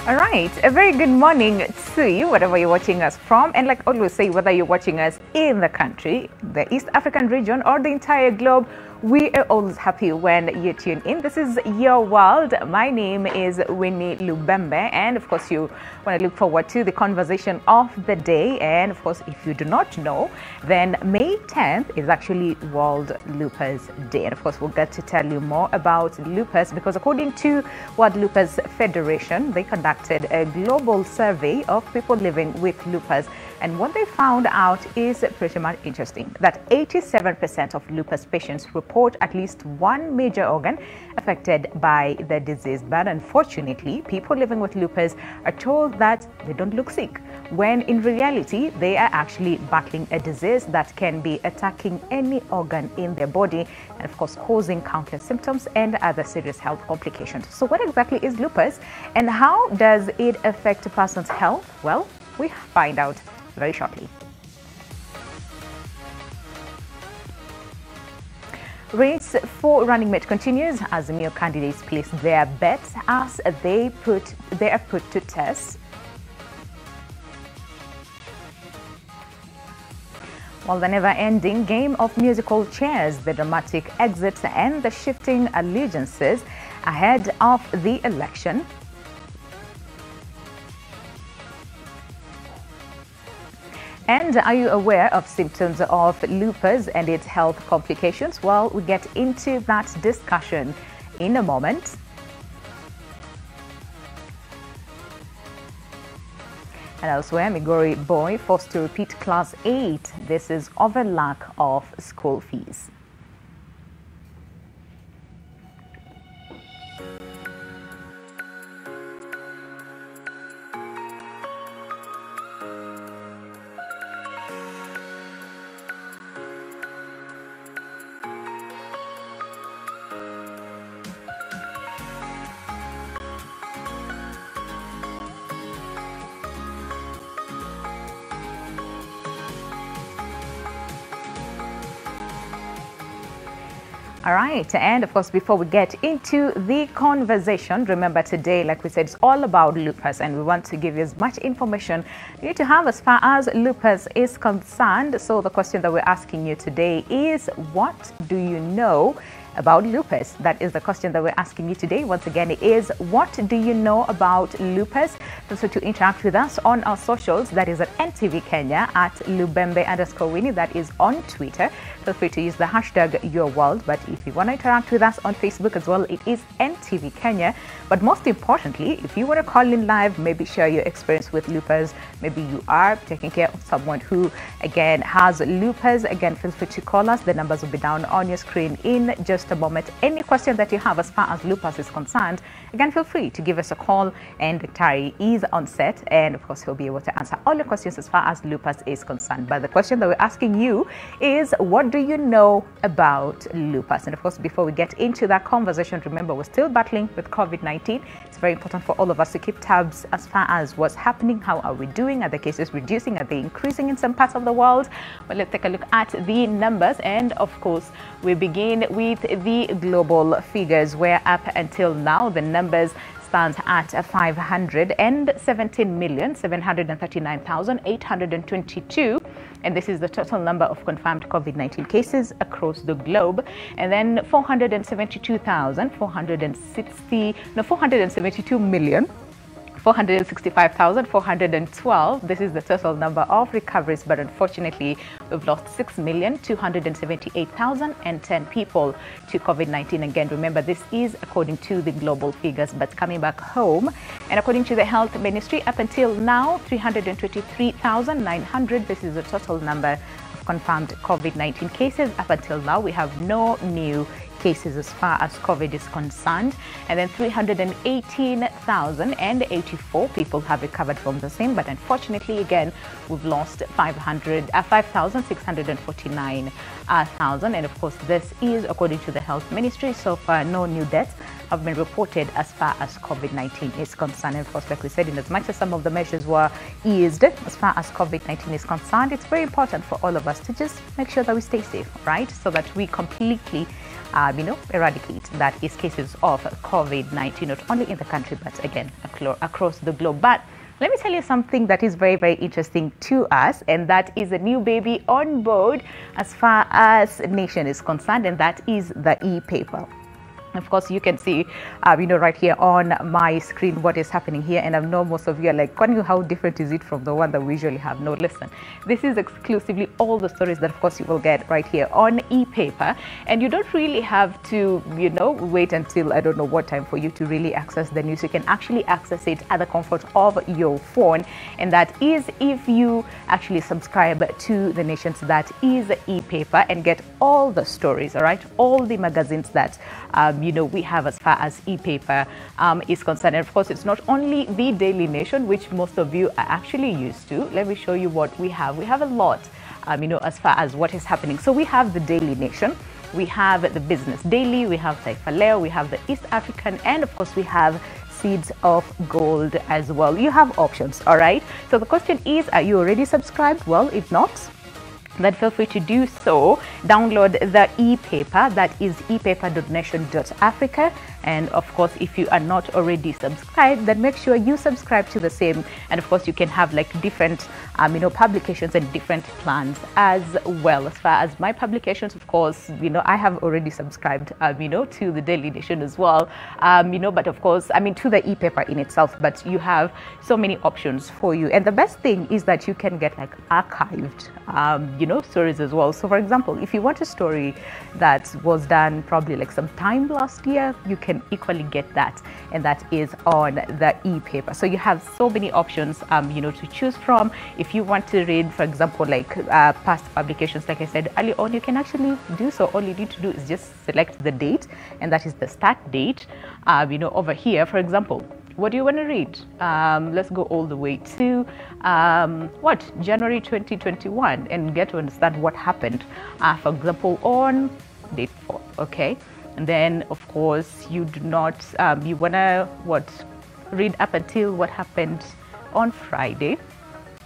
All right, a very good morning to you, wherever you're watching us from. And like I always say, whether you're watching us in the country, the East African region, or the entire globe, we are always happy when you tune in. This is your world. My name is Winnie Lubembe, and of course you want to look forward to the conversation of the day. And of course, if you do not know, then May 10th is actually World Lupus Day. And of course, we'll get to tell you more about lupus, because according to World Lupus Federation, they conducted a global survey of people living with lupus. And what they found out is pretty much interesting, that 87% of lupus patients report at least one major organ affected by the disease. But unfortunately, people living with lupus are told that they don't look sick, when in reality, they are actually battling a disease that can be attacking any organ in their body, and of course, causing countless symptoms and other serious health complications. So what exactly is lupus, and how does it affect a person's health? Well, we find out very shortly. Race for running mate continues as new candidates place their bets as they are put to test. While the never-ending game of musical chairs, the dramatic exits and the shifting allegiances ahead of the election. And are you aware of symptoms of lupus and its health complications? Well, we get into that discussion in a moment. And elsewhere, Migori boy forced to repeat class 8. This is over lack of school fees. All right, and of course, before we get into the conversation, remember today, like we said, it's all about lupus, and we want to give you as much information you need to have as far as lupus is concerned. So the question that we're asking you today is, what do you know about lupus? That is the question that we're asking you today. Once again, it is, what do you know about lupus? Feel free to interact with us on our socials. That is at NTV Kenya, at Lubembe_Winnie. That is on Twitter. Feel free to use the hashtag YourWorld. But if you want to interact with us on Facebook as well, it is NTV Kenya. But most importantly, if you want to call in live, maybe share your experience with lupus. Maybe you are taking care of someone who, again, has lupus. Again, feel free to call us. The numbers will be down on your screen in just a moment. Any question that you have as far as lupus is concerned, again, feel free to give us a call, and Tari is on set, and of course he'll be able to answer all your questions as far as lupus is concerned. But the question that we're asking you is, what do you know about lupus? And of course, before we get into that conversation, remember, we're still battling with COVID-19. It's very important for all of us to keep tabs as far as what's happening. How are we doing? Are the cases reducing? Are they increasing in some parts of the world? Well, let's take a look at the numbers, and of course we begin with the global figures, where up until now the numbers stand at 517,739,822, and this is the total number of confirmed COVID-19 cases across the globe. And then 472 million 465,412. This is the total number of recoveries, but unfortunately, we've lost 6,278,010 people to COVID-19. Again, remember, this is according to the global figures, but coming back home, and according to the Health Ministry, up until now, 323,900. This is the total number of of confirmed COVID-19 cases. Up until now, we have no new cases as far as COVID is concerned, and then 318,084 people have recovered from the same, but unfortunately again we've lost 5,649 and of course this is according to the health ministry. So far no new deaths have been reported as far as COVID-19 is concerned. And of course, like we said, in as much as some of the measures were eased as far as COVID-19 is concerned, it's very important for all of us to just make sure that we stay safe, right, so that we completely eradicate that is cases of COVID-19, not only in the country, but again, across the globe. But let me tell you something that is very, very interesting to us, and that is a new baby on board as far as nation is concerned, and that is the e-paper. Of course, you can see, right here on my screen what is happening here. And I know most of you are like, how different is it from the one that we usually have? No, listen, this is exclusively all the stories that, of course, you will get right here on e-paper. And you don't really have to, wait until I don't know what time for you to really access the news. You can actually access it at the comfort of your phone. And that is if you actually subscribe to the Nation's that is e-paper and get all the stories, all right, all the magazines that we have as far as e-paper is concerned. And of course, it's not only the Daily Nation, which most of you are actually used to. Let me show you what we have. We have a lot, as far as what is happening. So we have the Daily Nation, we have the Business Daily, we have Taifa Leo, we have the East African, and of course, we have Seeds of Gold as well. You have options, all right? So the question is, are you already subscribed? Well, if not, then feel free to do so. Download the e-paper, that is epaper.nation.africa. And of course, if you are not already subscribed, then make sure you subscribe to the same. And of course, you can have like different publications and different plans as well. As far as my publications, of course, I have already subscribed to the Daily Nation as well, but of course, to the e-paper in itself. But you have so many options for you, and the best thing is that you can get like archived stories as well. So for example, if you want a story that was done probably like some time last year, you can equally get that, and that is on the e-paper. So you have so many options to choose from. If you want to read, for example, like past publications, like I said earlier on, you can actually do so. All you need to do is just select the date, and that is the start date over here. For example, what do you want to read? Let's go all the way to January 2021 and get to understand what happened, for example, on date 4. Okay, and then of course you do not you want to read up until what happened on Friday.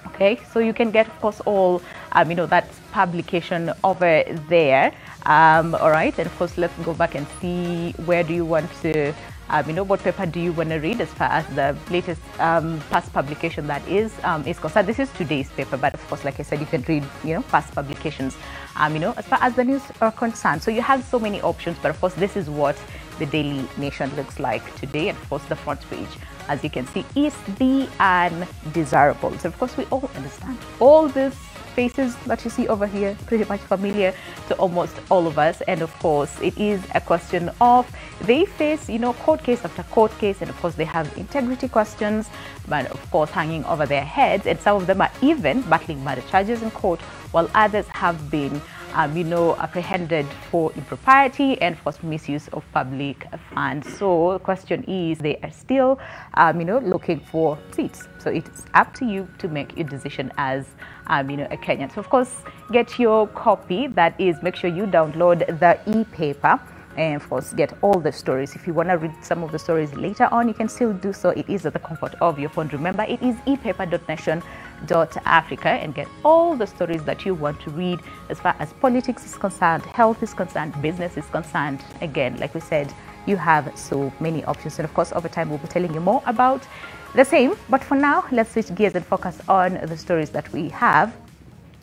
Okay, so you can get, of course, all that publication over there. All right, and of course, let's go back and see, where do you want to what paper do you want to read as far as the latest past publication that is concerned. This is today's paper, but of course, like I said, you can read past publications as far as the news are concerned. So you have so many options, but of course, this is what the Daily Nation looks like today. And of course, the front page, as you can see, is the undesirables. So of course, we all understand all this faces that you see over here, pretty much familiar to almost all of us. And of course, it is a question of, they face court case after court case, and of course they have integrity questions, but of course hanging over their heads, and some of them are even battling murder charges in court, while others have been apprehended for impropriety and for misuse of public funds. So the question is, they are still looking for seats. So it's up to you to make your decision as a Kenyan. So of course, get your copy. That is, make sure you download the e-paper, and of course get all the stories. If you want to read some of the stories later on, you can still do so. It is at the comfort of your phone. Remember, it is epaper.nation.africa, and get all the stories that you want to read as far as politics is concerned, health is concerned, business is concerned. Again, like we said, you have so many options, and of course over time we'll be telling you more about the same. But for now, let's switch gears and focus on the stories that we have.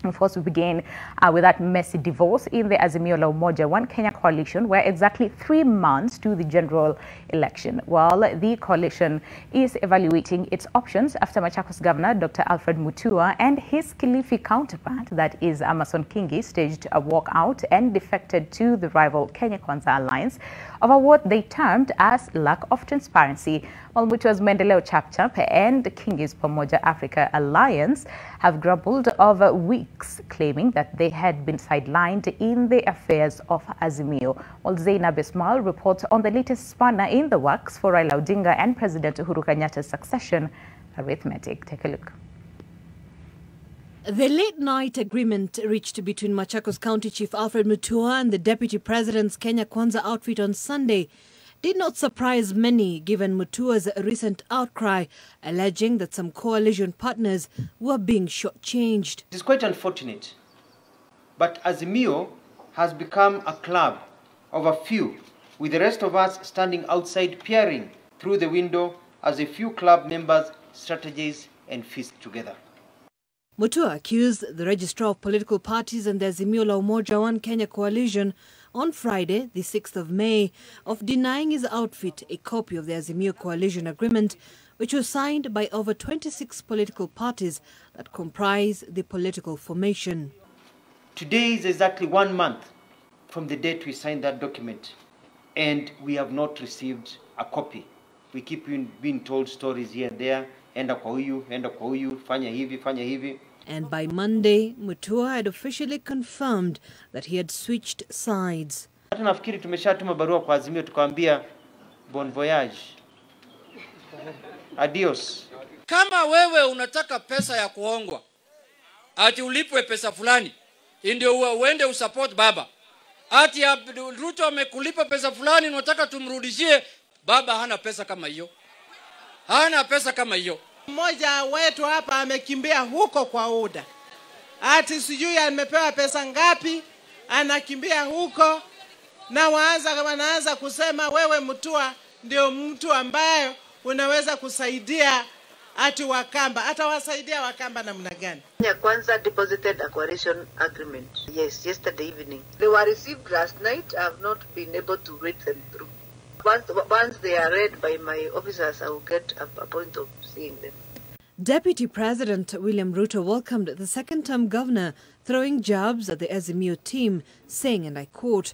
Of course, we begin with that messy divorce in the Azimio la Umoja One Kenya coalition, where exactly 3 months to the general election. While the coalition is evaluating its options after Machakos Governor Dr. Alfred Mutua and his Kilifi counterpart, that is Amason Kingi, staged a walkout and defected to the rival Kenya Kwanza alliance over what they termed as lack of transparency While Mutua's Untitled Chapter and King's Pamoja Africa Alliance have grappled over weeks, claiming that they had been sidelined in the affairs of Azimio. While Zainab Ismail reports on the latest spanner in the works for Raila Odinga and President Uhuru Kenyatta's succession arithmetic. Take a look. The late-night agreement reached between Machakos County Chief Alfred Mutua and the Deputy President's Kenya Kwanza outfit on Sunday did not surprise many, given Mutua's recent outcry alleging that some coalition partners were being shortchanged. It is quite unfortunate, but Azimio has become a club of a few, with the rest of us standing outside peering through the window as a few club members strategize and feast together. Mutua accused the Registrar of Political Parties and the Azimio la Umoja One Kenya coalition on Friday, the 6th of May, of denying his outfit a copy of the Azimio coalition agreement, which was signed by over 26 political parties that comprise the political formation. Today is exactly 1 month from the date we signed that document, and we have not received a copy. We keep being told stories here and there. Enda kwa huyu, fanya hivi. And by Monday, Mutua had officially confirmed that he had switched sides. Hata nafikiri tumeshatuma barua kwa Azimio tukaambia bon voyage. Adios. Kama wewe unataka pesa ya kuongwa, ati ulipwe pesa fulani, ndio uende usupport baba. Ati Ruto amekulipa pesa fulani, unataka tumrudishie, baba hana pesa kama hiyo. Hana pesa kama hiyo. Mmoja wetu hapa amekimbia huko kwa UDA. Ati sijui amepewa pesa ngapi, anakimbia huko na wanaanza kusema wewe Mutua ndio mtu ambaye unaweza kusaidia ati Wakamba. Atawasaidia Wakamba namna gani? Kenya Kwanza deposited a coalition agreement. Yes, yesterday evening. They were received last night. I have not been able to read them through. Once they are read by my officers, I will get a point of seeing them. Deputy President William Ruto welcomed the second-term governor, throwing jabs at the Azimio team, saying, and I quote,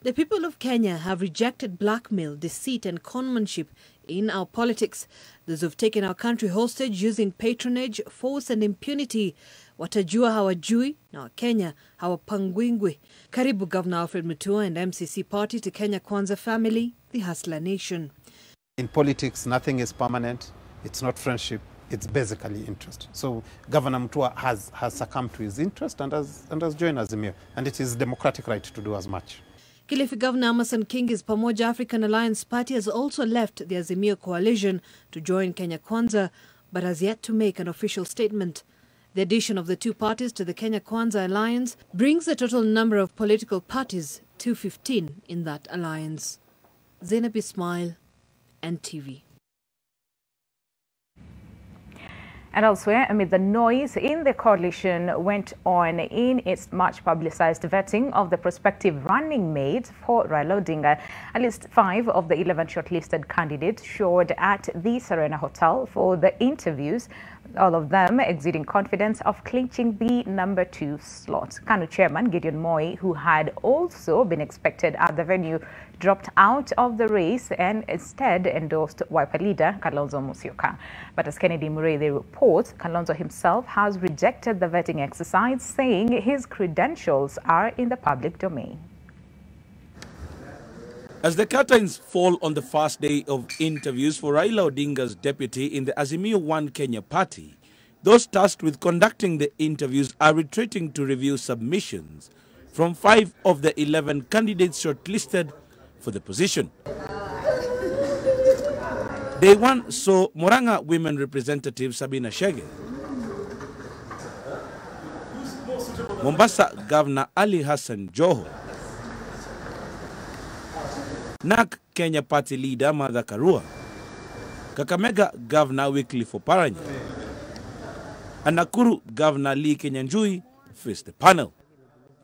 "The people of Kenya have rejected blackmail, deceit and conmanship in our politics. Those who've taken our country hostage using patronage, force and impunity. Watajua hawajui na Wakenya hawapangwingwi." Karibu Governor Alfred Mutua and MCC party to Kenya Kwanza family, the Hustler Nation. In politics, nothing is permanent. It's not friendship. It's basically interest. So Governor Mutua has succumbed to his interest and has joined Azimio. And it is democratic right to do as much. Kilifi Governor Amason King's Pamoja African Alliance party has also left the Azimio coalition to join Kenya Kwanza, but has yet to make an official statement. The addition of the two parties to the Kenya Kwanza alliance brings the total number of political parties to 15 in that alliance. Zainab Ismail, NTV. And elsewhere, amid the noise in the coalition went on in its much publicized vetting of the prospective running mates for Raila Odinga. At least 5 of the 11 shortlisted candidates showed at the Serena Hotel for the interviews, all of them exuding confidence of clinching the number 2 slot. KANU chairman Gideon Moi, who had also been expected at the venue, dropped out of the race and instead endorsed Wiper leader Kalonzo Musyoka. But as Kennedy Murray reports, Kalonzo himself has rejected the vetting exercise, saying his credentials are in the public domain. As the curtains fall on the first day of interviews for Raila Odinga's deputy in the Azimio One Kenya party, those tasked with conducting the interviews are retreating to review submissions from 5 of the 11 candidates shortlisted for the position. Day 1 saw Murang'a women representative Sabina Chege, Mombasa Governor Ali Hassan Joho, NAK Kenya Party leader Martha Karua, Kakamega Governor Wycliffe Oparanya, and Nakuru Governor Lee Kenyanjui faced the panel.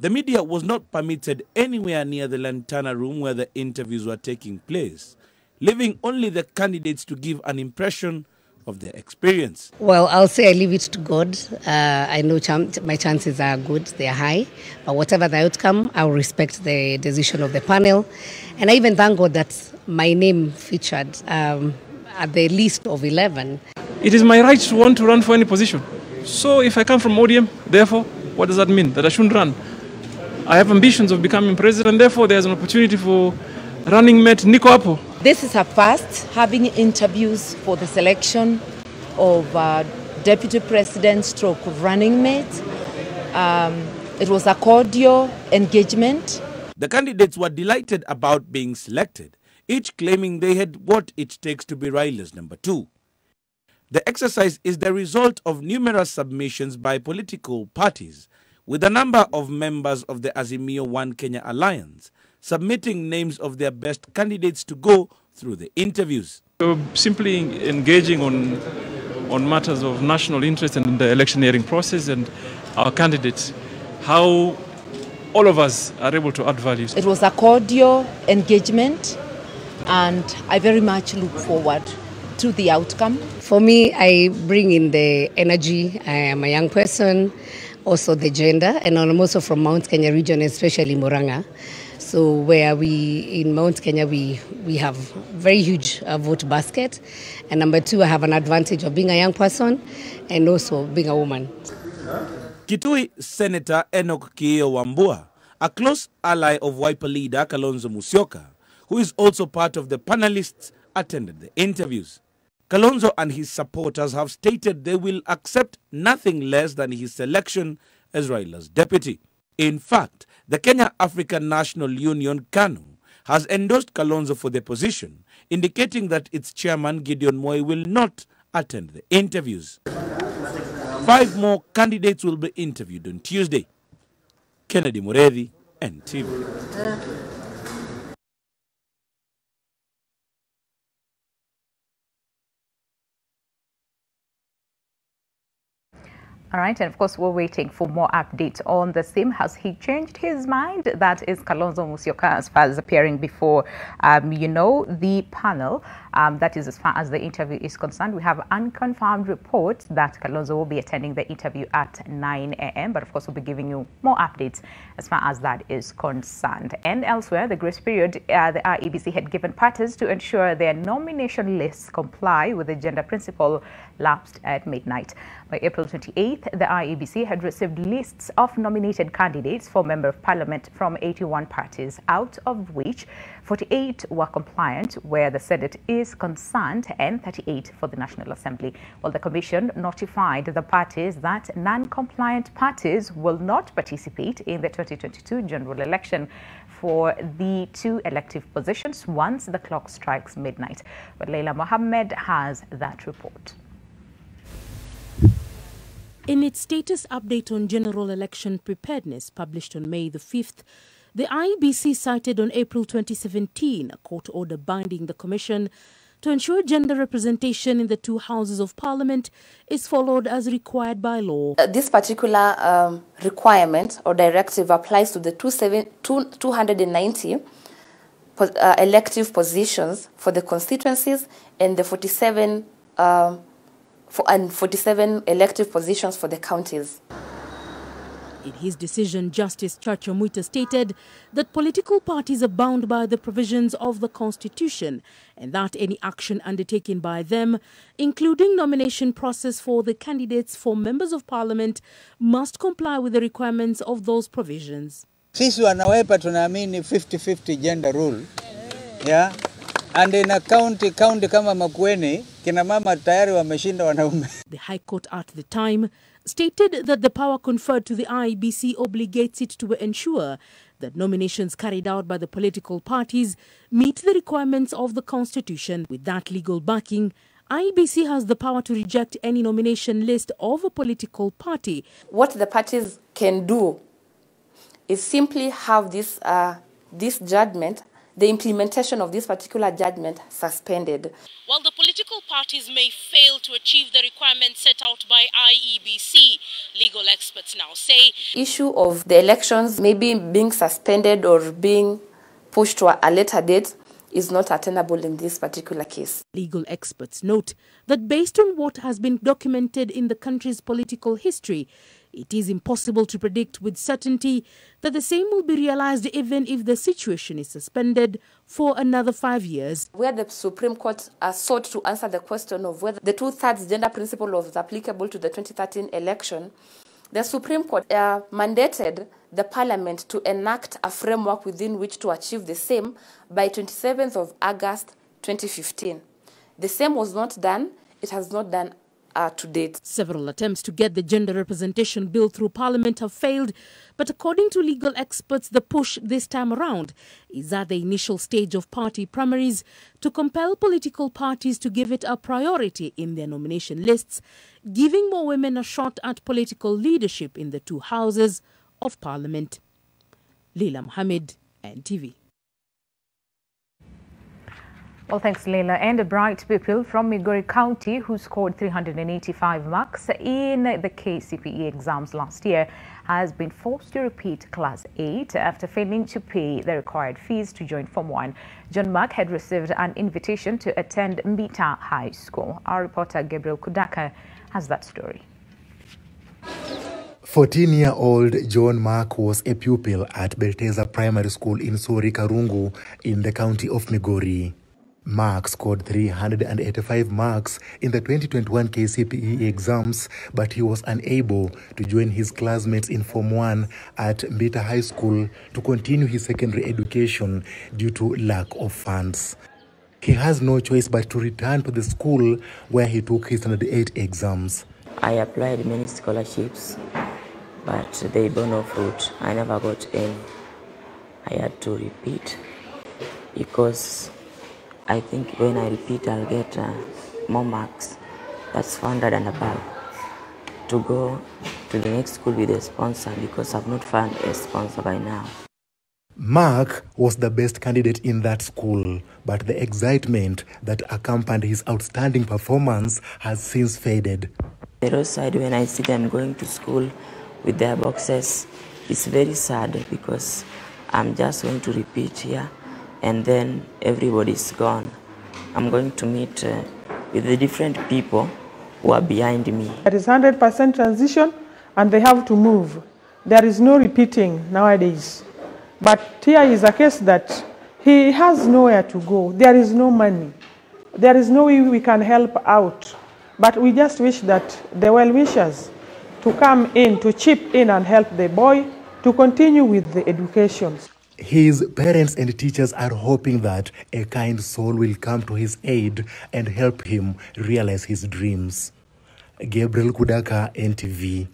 The media was not permitted anywhere near the Lantana room where the interviews were taking place, leaving only the candidates to give an impression of their experience. Well, I'll say I leave it to God. I know my chances are good, they are high. But whatever the outcome, I'll respect the decision of the panel. And I even thank God that my name featured. at the list of 11. It is my right to want to run for any position. So if I come from ODM, therefore, what does that mean? That I shouldn't run? I have ambitions of becoming president, therefore there's an opportunity for running mate Nico Apple. This is a first, having interviews for the selection of deputy president stroke running mate. It was a cordial engagement. The candidates were delighted about being selected, each claiming they had what it takes to be Raila's number 2. The exercise is the result of numerous submissions by political parties, with a number of members of the Azimio One Kenya Alliance submitting names of their best candidates to go through the interviews. We're simply engaging on matters of national interest and the electioneering process and our candidates, how all of us are able to add values. It was a cordial engagement, and I very much look forward to the outcome. For me, I bring in the energy. I am a young person, also the gender, and I'm also from Mount Kenya region, especially Murang'a. So where in Mount Kenya, we have very huge vote basket. And number 2, I have an advantage of being a young person and also being a woman. Kitui Senator Enoch Kiyo Wambua, a close ally of Wiper leader Kalonzo Musyoka, who is also part of the panelists, attended the interviews. Kalonzo and his supporters have stated they will accept nothing less than his selection as Raila's deputy. In fact, the Kenya African National Union, KANU, has endorsed Kalonzo for the position, indicating that its chairman, Gideon Moi, will not attend the interviews. 5 more candidates will be interviewed on Tuesday. Kennedy Muredi, NTV. All right, and of course, we're waiting for more updates on the same. Has he changed his mind? That is Kalonzo Musyoka as far as appearing before, the panel. That is as far as the interview is concerned. We have unconfirmed reports that Kalonzo will be attending the interview at 9 a.m. But of course, we'll be giving you more updates as far as that is concerned. And elsewhere, the grace period the IEBC had given parties to ensure their nomination lists comply with the gender principle lapsed at midnight. By April 28th, the IEBC had received lists of nominated candidates for Member of Parliament from 81 parties, out of which 48 were compliant where the Senate is concerned and 38 for the National Assembly. Well, the Commission notified the parties that non-compliant parties will not participate in the 2022 general election for the 2 elective positions once the clock strikes midnight. But Leila Mohammed has that report. In its status update on general election preparedness published on May the 5th, the IEBC cited on April 2017 a court order binding the Commission to ensure gender representation in the 2 houses of Parliament is followed as required by law. This particular requirement or directive applies to the 290 elective positions for the constituencies and the 47 elective positions for the counties. In his decision, Justice Chacha Mwita stated that political parties are bound by the provisions of the Constitution and that any action undertaken by them, including nomination process for the candidates for members of parliament, must comply with the requirements of those provisions. Sisi wanawepa tunaamini 50-50 gender rule. Yeah. And in a county kama Makueni, kina mama tayari wameshinda wanaume. The High Court at the time stated that the power conferred to the IEBC obligates it to ensure that nominations carried out by the political parties meet the requirements of the Constitution. With that legal backing, IEBC has the power to reject any nomination list of a political party. What the parties can do is simply have this judgment, the implementation of this particular judgment, suspended. While the political parties may fail to achieve the requirements set out by IEBC, legal experts now say Issue of the elections maybe being suspended or being pushed to a later date is not attainable in this particular case. Legal experts note that based on what has been documented in the country's political history, it is impossible to predict with certainty that the same will be realized even if the situation is suspended for another 5 years. Where the Supreme Court sought to answer the question of whether the two-thirds gender principle was applicable to the 2013 election, the Supreme Court mandated the Parliament to enact a framework within which to achieve the same by 27th of August 2015. The same was not done. It has not done to date. Several attempts to get the gender representation bill through Parliament have failed, but according to legal experts, the push this time around is at the initial stage of party primaries to compel political parties to give it a priority in their nomination lists, giving more women a shot at political leadership in the two houses of Parliament. Leila Mohammed, NTV. Well, thanks, Leila. And a bright pupil from Migori County who scored 385 marks in the KCPE exams last year has been forced to repeat Class 8 after failing to pay the required fees to join Form 1. John Mark had received an invitation to attend Mbita High School. Our reporter Gabriel Kudaka has that story. 14-year-old John Mark was a pupil at Belteza Primary School in Sori Karungu in the county of Migori. Mark scored 385 marks in the 2021 KCPE exams, but he was unable to join his classmates in Form 1 at Mbita High School to continue his secondary education due to lack of funds. He has no choice but to return to the school where he took his Standard 8 exams. I applied many scholarships, but they bore no fruit. I never got any. I had to repeat because I think when I repeat, I'll get more marks. That's 400 and above. To go to the next school with a sponsor because I've not found a sponsor by now. Mark was the best candidate in that school, but the excitement that accompanied his outstanding performance has since faded. The roadside, when I see them going to school with their boxes, it's very sad because I'm just going to repeat here and then everybody's gone. I'm going to meet with the different people who are behind me. There is 100% transition and they have to move. There is no repeating nowadays. But here is a case that he has nowhere to go. There is no money. There is no way we can help out. But we just wish that the well-wishers to come in, to chip in and help the boy to continue with the education. His parents and teachers are hoping that a kind soul will come to his aid and help him realize his dreams. Gabriel Kudaka, NTV.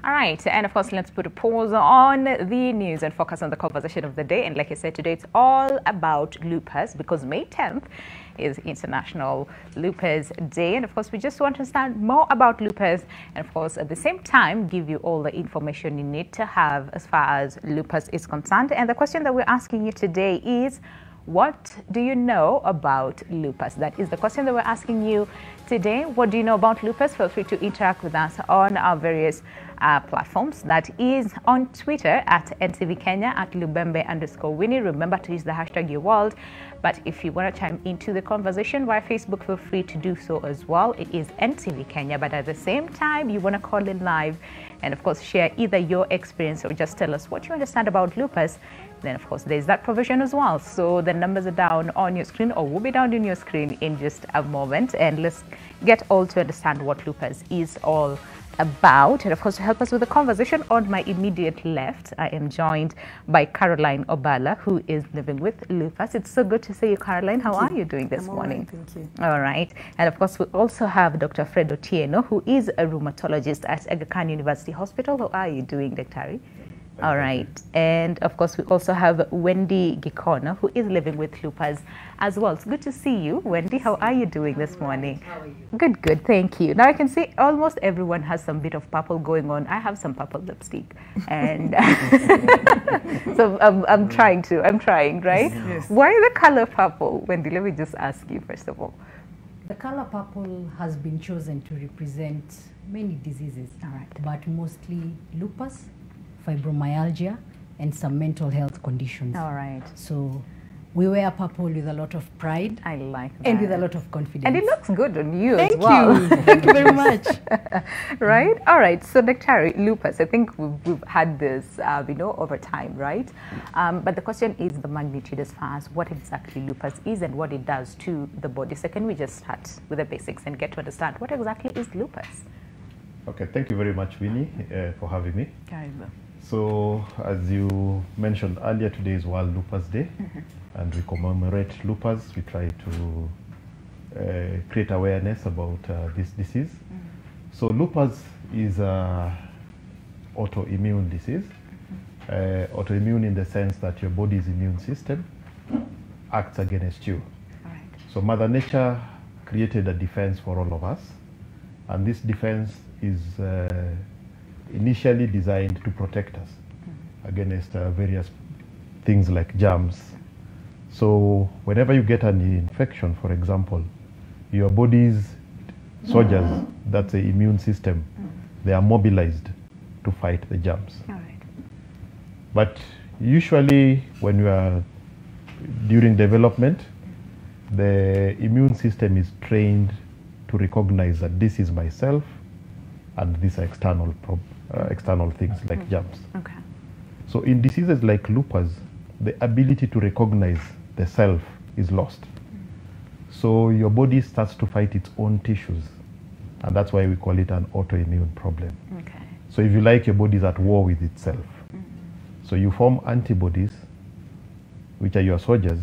All right, and of course, let's put a pause on the news and focus on the conversation of the day. And like I said, today it's all about lupus because May 10th is International Lupus Day. And of course, we just want to understand more about lupus and of course, at the same time, give you all the information you need to have as far as lupus is concerned. And the question that we're asking you today is, what do you know about lupus? That is the question that we're asking you today. What do you know about lupus? Feel free to interact with us on our various platforms. That is on Twitter at NTV Kenya, at Lubembe_Winnie. Remember to use the hashtag YourWorld. But if you want to chime into the conversation via Facebook, feel free to do so as well. It is NTV Kenya. But at the same time, you want to call in live and of course share either your experience or just tell us what you understand about lupus. Then of course there's that provision as well. So the numbers are down on your screen or will be down on your screen in just a moment. And let's get all to understand what lupus is all about. And of course, to help us with the conversation, on my immediate left, I am joined by Caroline Obala, who is living with lupus. It's so good to see you, Caroline. How are you doing this morning? All right, thank you. All right. And of course, we also have Dr. Fred Otieno, who is a rheumatologist at Aga Khan University Hospital. How are you doing, Dr.? All right. And of course, we also have Wendy Gikona, who is living with lupus as well. It's good to see you, Wendy. How are you doing this morning? How are you? Good, good. Thank you. Now I can see almost everyone has some bit of purple going on. I have some purple lipstick. And so I'm trying, right? Yes. Why the color purple? Wendy, let me just ask you first of all. The color purple has been chosen to represent many diseases, but mostly lupus, fibromyalgia, and some mental health conditions. All right. So We wear purple with a lot of pride. I like that. And with a lot of confidence. And it looks good on you Thank as well. you. Thank you very much. Right? All right. So, Dr. Lupus, I think we've had this, over time, right? But the question is the magnitude as far as what exactly lupus is and what it does to the body. So, can we just start with the basics and get to understand what exactly is lupus? Okay. Thank you very much, Winnie, for having me. Karibu. So, as you mentioned earlier, today is World Lupus Day, and we commemorate lupus. We try to create awareness about this disease. So, lupus is an autoimmune disease. Autoimmune in the sense that your body's immune system acts against you. So, Mother Nature created a defense for all of us, and this defense is initially designed to protect us against various things like germs. So whenever you get an infection, for example, your body's soldiers, that's the immune system, they are mobilized to fight the germs. But usually when you are during development, the immune system is trained to recognize that this is myself and these are external things like germs. Okay. So in diseases like lupus, the ability to recognize the self is lost. So your body starts to fight its own tissues, and that's why we call it an autoimmune problem. Okay. So if you like, your body is at war with itself. So you form antibodies, which are your soldiers,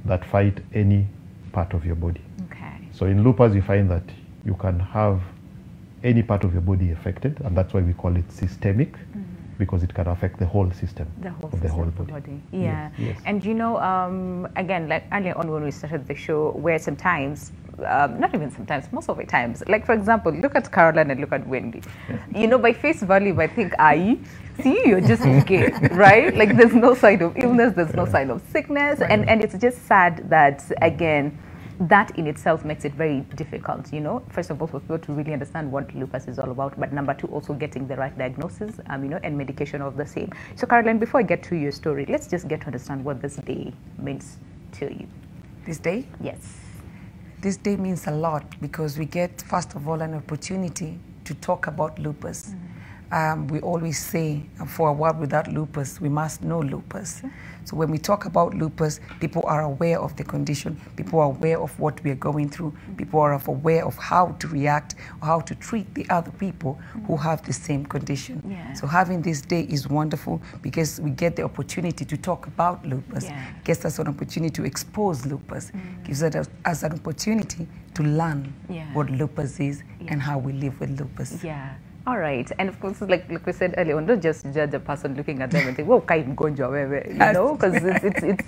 that fight any part of your body. Okay. So in lupus, you find that you can have any part of your body affected, and that's why we call it systemic, because it can affect the whole system of the whole body. Yeah. Yes. And again, like earlier on when we started the show, where sometimes, not even sometimes, most of the times, like for example, look at Caroline and look at Wendy. By face value, I think, you're just okay, right? Like there's no sign of illness, there's no sign of sickness, and it's just sad that, again, that in itself makes it very difficult, first of all, for people to really understand what lupus is all about, but number two, also getting the right diagnosis, and medication of the same. So, Caroline, before I get to your story, let's just get to understand what this day means to you. This day? Yes. This day means a lot because we get, first of all, an opportunity to talk about lupus. We always say, for a world without lupus, we must know lupus. So when we talk about lupus, people are aware of the condition, people are aware of what we are going through, people are aware of how to react, or how to treat the other people who have the same condition. Yeah. So having this day is wonderful because we get the opportunity to talk about lupus, gives us an opportunity to expose lupus, gives us an opportunity to learn what lupus is and how we live with lupus. Yeah. All right. And of course, like we said earlier, don't just judge a person looking at them and think, well, because it's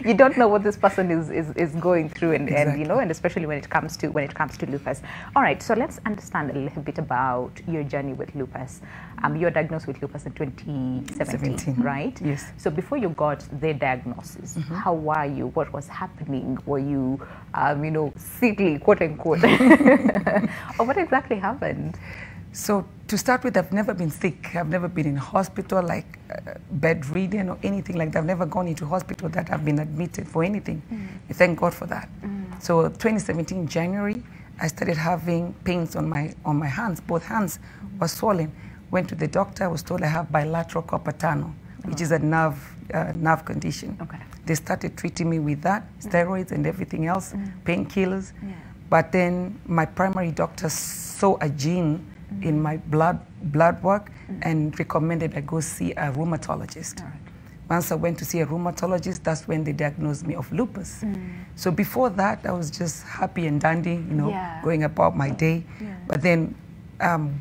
you don't know what this person is going through, and and especially when it comes to lupus. All right. So let's understand a little bit about your journey with lupus. You were diagnosed with lupus in 2017, right? Yes. So before you got the diagnosis, how were you? What was happening? Were you, sickly, quote unquote, or what exactly happened? So to start with, I've never been sick. I've never been in hospital, like bedridden or anything like that. I've never gone into hospital that I've been admitted for anything. Thank God for that. So 2017 January, I started having pains on my hands. Both hands were swollen. Went to the doctor. I was told I have bilateral carpal tunnel, which is a nerve condition. Okay. They started treating me with that, steroids and everything else, painkillers. But then my primary doctor saw a gene in my blood work and recommended I go see a rheumatologist. Once I went to see a rheumatologist, that's when they diagnosed me of lupus. So before that, I was just happy and dandy, going about my day. But then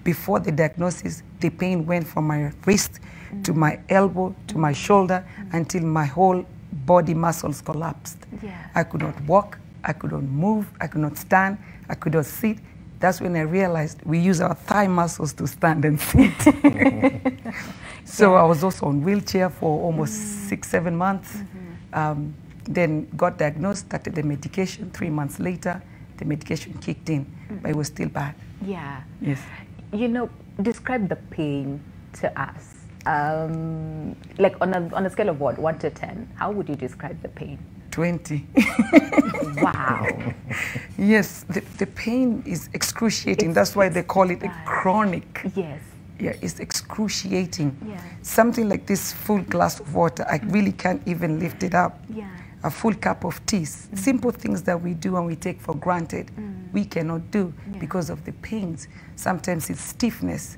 before the diagnosis, the pain went from my wrist to my elbow to my shoulder until my whole body muscles collapsed. I could not walk, I could not move, I could not stand, I could not sit. That's when I realized we use our thigh muscles to stand and sit. So I was also on wheelchair for almost 6-7 months. Then got diagnosed, started the medication. 3 months later, the medication kicked in, but it was still bad. Yeah. Yes. Describe the pain to us. Like on a scale of what, 1 to 10, how would you describe the pain? 20. Wow. Yes, the pain is excruciating. That's why they call it chronic. Yes. Yeah, it's excruciating. Yeah. Something like this full glass of water, I really can't even lift it up. Yeah. A full cup of tea. Simple things that we do and we take for granted, we cannot do because of the pains. Sometimes it's stiffness.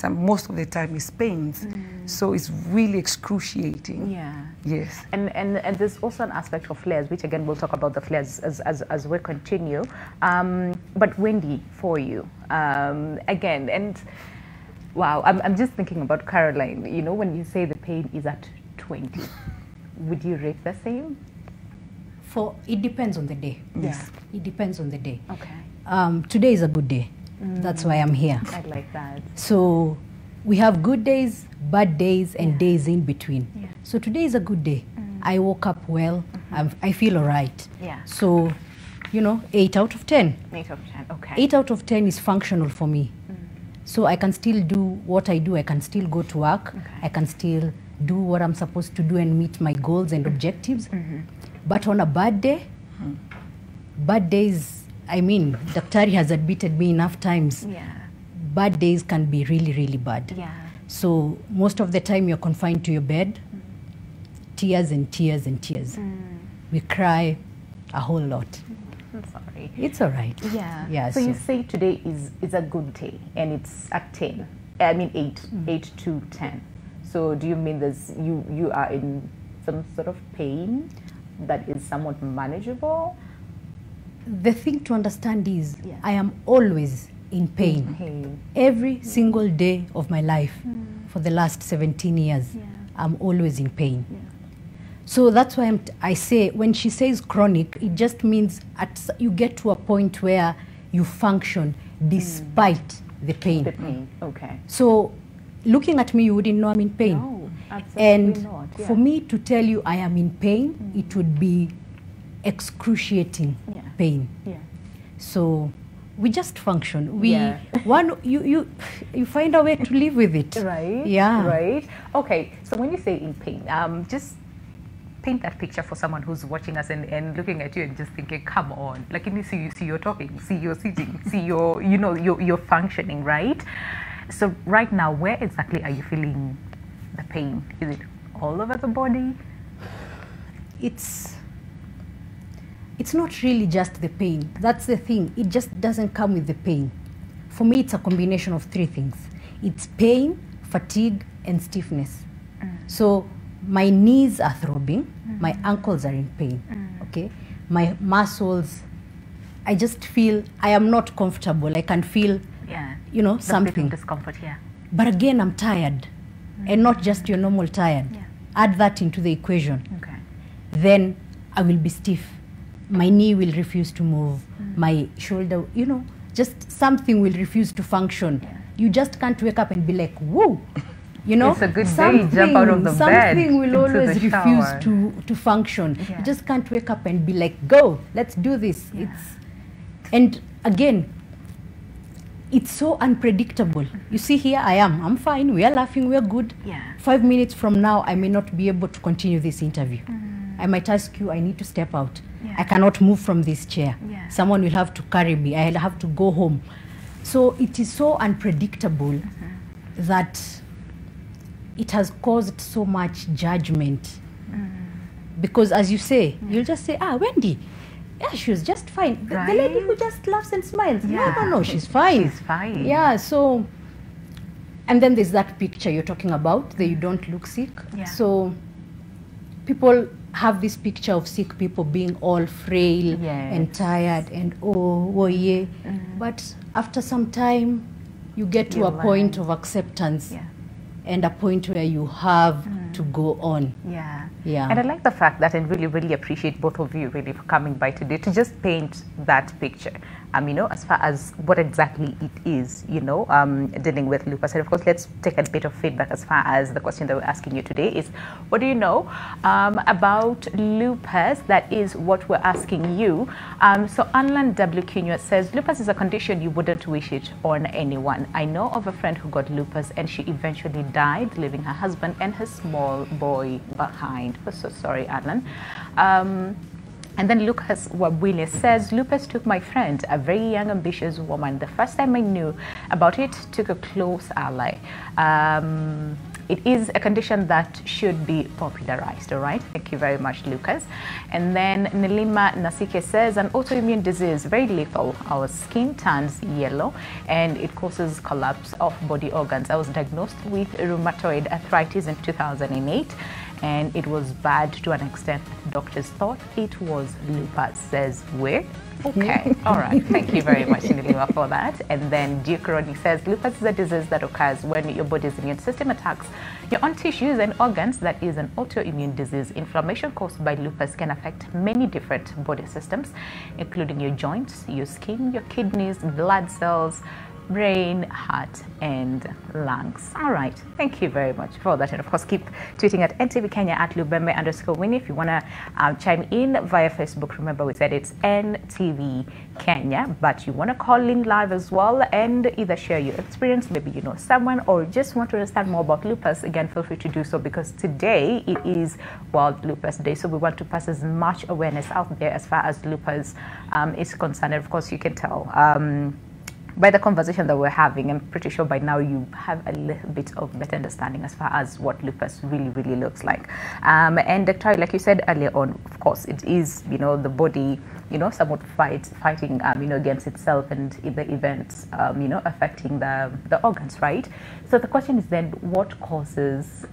Most of the time it's pains. So it's really excruciating. Yeah. Yes. And there's also an aspect of flares, which again we'll talk about the flares as we continue. But Wendy, for you, again, and wow, I'm just thinking about Caroline. You know, when you say the pain is at 20, would you rate the same? It depends on the day. Yes. It depends on the day. Okay. Today is a good day. That's why I'm here. I like that. So we have good days, bad days, and days in between. So today is a good day. I woke up well. I feel all right. Yeah. So, 8 out of 10. 8 out of 10, okay. 8 out of 10 is functional for me. So I can still do what I do. I can still go to work. I can still do what I'm supposed to do and meet my goals and objectives. But on a bad day, bad days, Daktari has admitted me enough times. Bad days can be really, really bad. So most of the time you're confined to your bed, tears and tears and tears. We cry a whole lot. I'm sorry. It's all right. Yeah. So you say today is a good day and it's at 10. 8 to 10. So do you mean you are in some sort of pain that is somewhat manageable? The thing to understand is I am always in pain. Every single day of my life for the last 17 years, I'm always in pain. So that's why I say when she says chronic, it just means you get to a point where you function despite the pain. The pain, okay. So looking at me, you wouldn't know I'm in pain. No, absolutely and not. For me to tell you I am in pain, it would be excruciating pain. So we just function. You find a way to live with it. Right. Yeah. Right. Okay. So when you say in pain, just paint that picture for someone who's watching us and looking at you and just thinking, come on, like you see you're talking, see you're sitting, see you're functioning, right? So right now, where exactly are you feeling the pain? Is it all over the body? It's not really just the pain. That's the thing. It just doesn't come with the pain. For me, it's a combination of three things. It's pain, fatigue, and stiffness. So my knees are throbbing. My ankles are in pain. Okay, my muscles, I just feel I am not comfortable. I can feel, something. Discomfort, But again, I'm tired, and not just your normal tired. Add that into the equation. Okay. Then I will be stiff. My knee will refuse to move. My shoulder, just something will refuse to function. You just can't wake up and be like, whoa. It's a good day, jump out of the bed. Something will always refuse to function. You just can't wake up and be like, go, let's do this. And again, it's so unpredictable. You see here, I'm fine, we are laughing, we are good. 5 minutes from now, I may not be able to continue this interview. I might ask you, I need to step out. I cannot move from this chair. Someone will have to carry me. I'll have to go home. So it is so unpredictable that it has caused so much judgment. Because as you say, you'll just say, Wendy, she was just fine. The lady who just laughs and smiles. No, she's fine. She's fine. Yeah, so, and then there's that picture you're talking about, that you don't look sick. So people have this picture of sick people being all frail and tired and but after some time you get to a point of acceptance and a point where you have to go on. And I like the fact that, and really appreciate both of you really for coming by today to just paint that picture. As far as what exactly it is, dealing with lupus. And of course, let's take a bit of feedback as far as the question that we're asking you today is, what do you know about lupus? That is what we're asking you. So Anlan W. Cunha says, lupus is a condition you wouldn't wish it on anyone. I know of a friend who got lupus and she eventually died, leaving her husband and her small boy behind. We're so sorry, Anlan. And then Lucas Wabwile says, lupus took my friend, a very young, ambitious woman. The first time I knew about it, took a close ally. It is a condition that should be popularized, all right? Thank you very much, Lucas. And then Nilima Nasike says, an autoimmune disease, very lethal. Our skin turns yellow and it causes collapse of body organs. I was diagnosed with rheumatoid arthritis in 2008. And it was bad to an extent. Doctors thought it was lupus, says we. Okay, all right. Thank you very much, Nilima, for that. And then Duke Rodney says, lupus is a disease that occurs when your body's immune system attacks your own tissues and organs. That is an autoimmune disease. Inflammation caused by lupus can affect many different body systems, including your joints, your skin, your kidneys, blood cells, brain, heart, and lungs. All right. Thank you very much for that. And of course, keep tweeting at NTV Kenya at Lubembe_Winnie. If you want to chime in via Facebook, remember we said it's NTV Kenya, but you want to call in live as well and either share your experience, maybe you know someone, or just want to understand more about lupus, again, feel free to do so, because today it is World Lupus Day. So we want to pass as much awareness out there as far as lupus is concerned. And of course, you can tell by the conversation that we're having, I'm pretty sure by now you have a little bit of better understanding as far as what lupus really looks like. And Dr., like you said earlier on, of course, it is, you know, the body, you know, somewhat fighting, you know, against itself, and in the events, you know, affecting the organs, right? So the question is then, what causes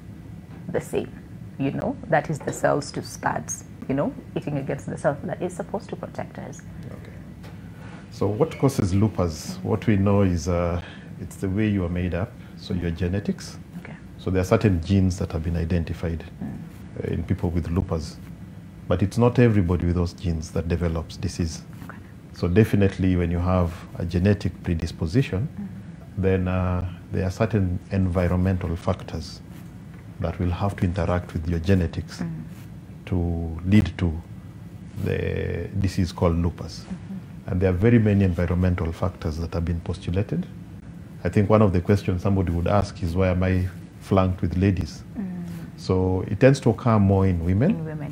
the same, you know, that is the cells to start, you know, eating against the cells that is supposed to protect us? Okay. So what causes lupus? What we know is it's the way you are made up, so your genetics. Okay. So there are certain genes that have been identified in people with lupus, but it's not everybody with those genes that develops disease. Okay. So definitely when you have a genetic predisposition, then there are certain environmental factors that will have to interact with your genetics to lead to the disease called lupus. And there are very many environmental factors that have been postulated. I think one of the questions somebody would ask is, why am I flanked with ladies? So it tends to occur more in women. In women,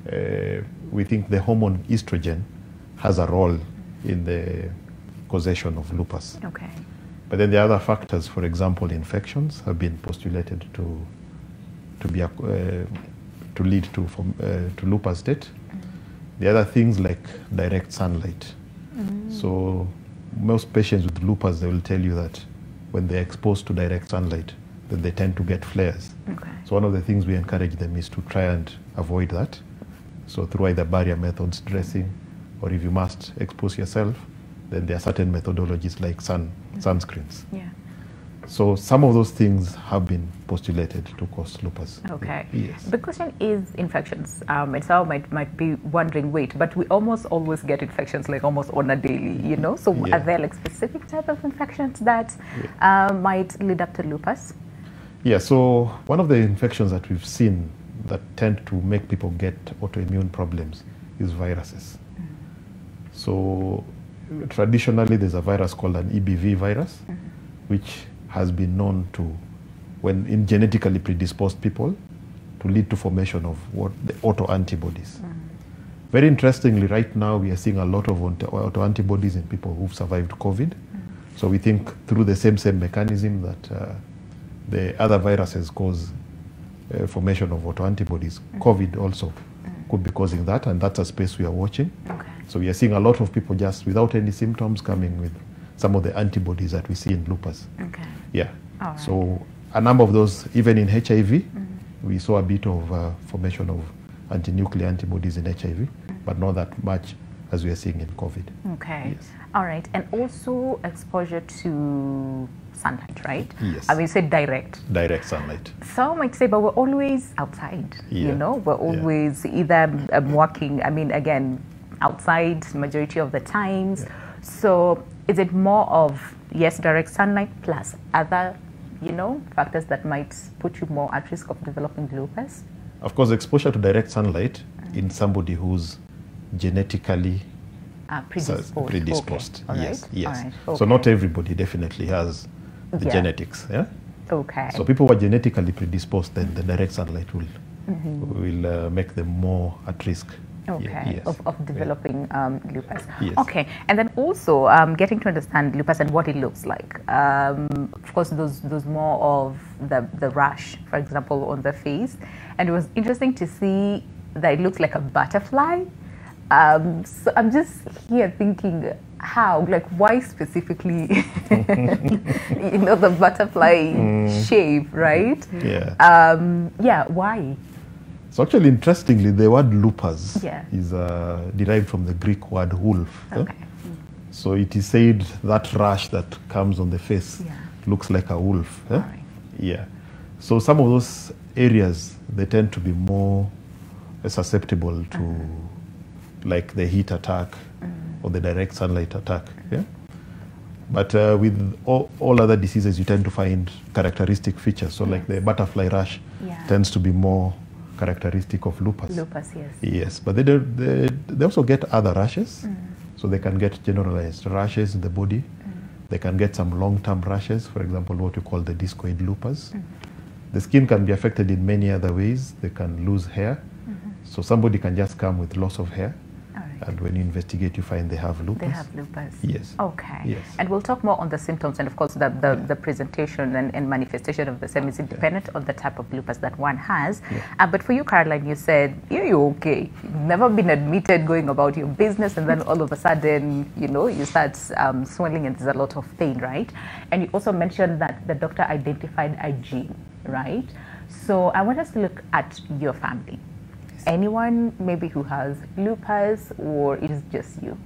yeah. We think the hormone estrogen has a role in the causation of lupus. Okay. But then the other factors, for example, infections, have been postulated to lead to lupus state. The other things like direct sunlight. So most patients with lupus, they will tell you that when they're exposed to direct sunlight, that they tend to get flares. Okay. So one of the things we encourage them is to try and avoid that. So through either barrier methods, dressing, or if you must expose yourself, then there are certain methodologies like sunscreens. Yeah. So some of those things have been postulated to cause lupus. Okay. Yes. The question is infections. And some might be wondering, wait, but we almost always get infections like almost on a daily, you know? So Yeah. are there like specific type of infections that might lead up to lupus? Yeah, so one of the infections that we've seen that tend to make people get autoimmune problems is viruses. So traditionally there's a virus called an EBV virus, which has been known to, when in genetically predisposed people, to lead to formation of what the autoantibodies. Very interestingly, right now we are seeing a lot of autoantibodies in people who've survived COVID. So we think through the same mechanism that the other viruses cause formation of autoantibodies, COVID also could be causing that, and that's a space we are watching. Okay. So we are seeing a lot of people just without any symptoms coming with some of the antibodies that we see in lupus. Okay. Yeah. All right. So a number of those, even in HIV, we saw a bit of formation of anti-nuclear antibodies in HIV, but not that much as we are seeing in COVID. Okay. Yes. All right. And also exposure to sunlight, right? Yes. I mean, you said direct. Direct sunlight. Some might say, but we're always outside, you Yeah. know? We're always either working, I mean, again, outside majority of the times. So is it more of, yes, direct sunlight plus other, you know, factors that might put you more at risk of developing lupus? Of course, exposure to direct sunlight in somebody who's genetically predisposed. Okay. Yes, Right. yes. All right. Okay. So not everybody definitely has the Yeah. genetics. Yeah. Okay. So people who are genetically predisposed, then the direct sunlight will make them more at risk Okay, Yes. of developing lupus. Yes. Okay, and then also getting to understand lupus and what it looks like. Of course, those more of the rash, for example, on the face, and it was interesting to see that it looks like a butterfly. So I'm just here thinking, how, like, why specifically, the butterfly shape, right? Yeah. Yeah, why? So actually, interestingly, the word lupus Yeah. is derived from the Greek word wolf. Okay. So it is said that rash that comes on the face looks like a wolf. Yeah. So some of those areas, they tend to be more susceptible to like the heat attack or the direct sunlight attack. Yeah. But with all other diseases, you tend to find characteristic features. So like the butterfly rash tends to be more characteristic of lupus. Lupus, yes. Yes, but they also get other rashes. So they can get generalized rashes in the body. They can get some long-term rashes, for example, what we call the discoid lupus. The skin can be affected in many other ways. They can lose hair. So somebody can just come with loss of hair. And when you investigate, you find they have lupus. They have lupus. Yes. Okay. Yes. And we'll talk more on the symptoms and, of course, the presentation and manifestation of the same is dependent on the type of lupus that one has. But for you, Caroline, you said you're okay. You've never been admitted, going about your business, and then all of a sudden, you start swelling and there's a lot of pain, right? And you also mentioned that the doctor identified a gene, right? So I want us to look at your family. Anyone maybe who has lupus, or it is just you?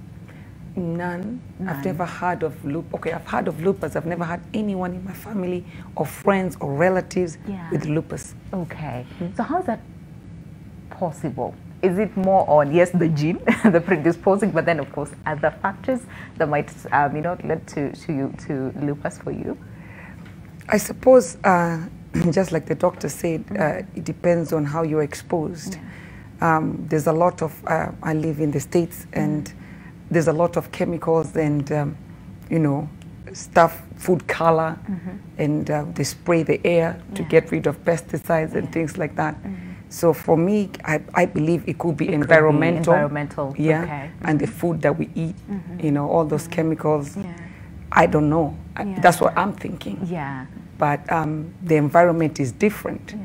None. I've never heard of lupus. Okay, I've heard of lupus. I've never had anyone in my family or friends or relatives with lupus. Okay. So how is that possible? Is it more on, yes, the gene, the predisposing, but then of course other factors that might, lead to lupus for you? I suppose, just like the doctor said, it depends on how you're exposed. There's a lot of, I live in the States, and there's a lot of chemicals and, stuff, food color, and they spray the air to get rid of pesticides and things like that. So for me, I believe it could be environmental. Yeah, okay. And the food that we eat, all those chemicals. I don't know. That's what I'm thinking. Yeah. But the environment is different,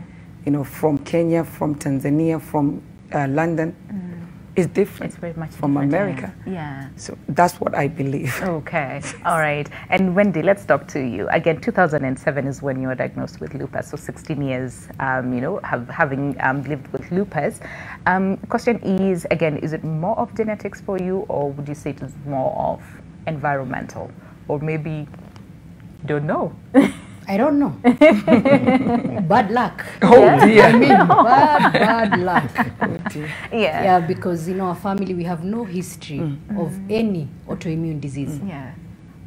from Kenya, from Tanzania, from London. It's different. It's very much from different, America. Yeah. So that's what I believe. Okay. All right. And Wendy, let's talk to you. Again, 2007 is when you were diagnosed with lupus. So 16 years, having lived with lupus. Question is, again, is it more of genetics for you, or would you say it is more of environmental? Or maybe, don't know. I don't know. Bad luck. Oh dear. I mean, bad luck. Oh dear. Yeah, because in our family we have no history of any autoimmune disease. Yeah.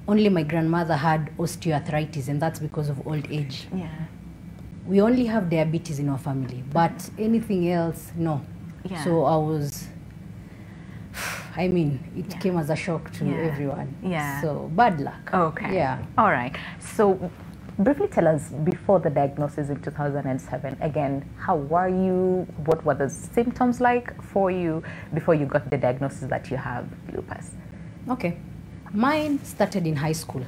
Only my grandmother had osteoarthritis, and that's because of old age. Yeah. We only have diabetes in our family, but anything else, no. Yeah. So it came as a shock to everyone. Yeah. So bad luck. Okay. Yeah. All right. So briefly tell us, before the diagnosis in 2007, again, how were you? What were the symptoms like for you before you got the diagnosis that you have lupus? Okay. Mine started in high school.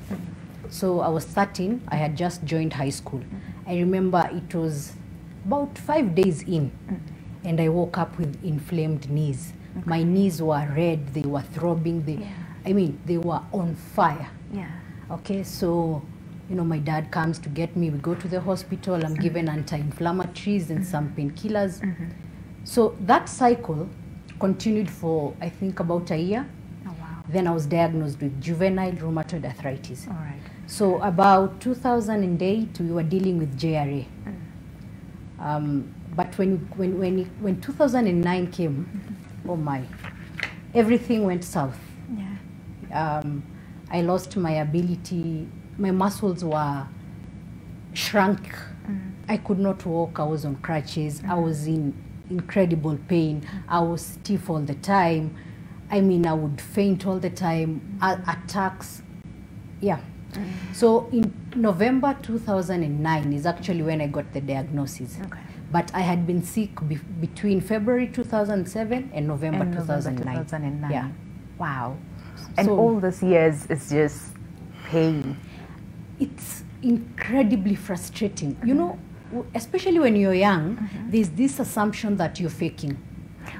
So I was 13. I had just joined high school. I remember it was about 5 days in, and I woke up with inflamed knees. Okay. My knees were red. They were throbbing. They were on fire. Yeah. Okay, so my dad comes to get me. We go to the hospital. I'm given anti-inflammatories and some painkillers. So that cycle continued for, I think, about a year. Oh, wow. Then I was diagnosed with juvenile rheumatoid arthritis. All right. So about 2008, we were dealing with JRA. But when 2009 came, oh my, everything went south. Yeah. I lost my ability. My muscles were shrunk. I could not walk. I was on crutches. I was in incredible pain. I was stiff all the time. I would faint all the time. Attacks. Yeah. So in November 2009 is actually when I got the diagnosis. Okay. But I had been sick between February 2007 and November 2009. Yeah. Wow. And all these years is just pain. It's incredibly frustrating. You know, especially when you're young, there's this assumption that you're faking.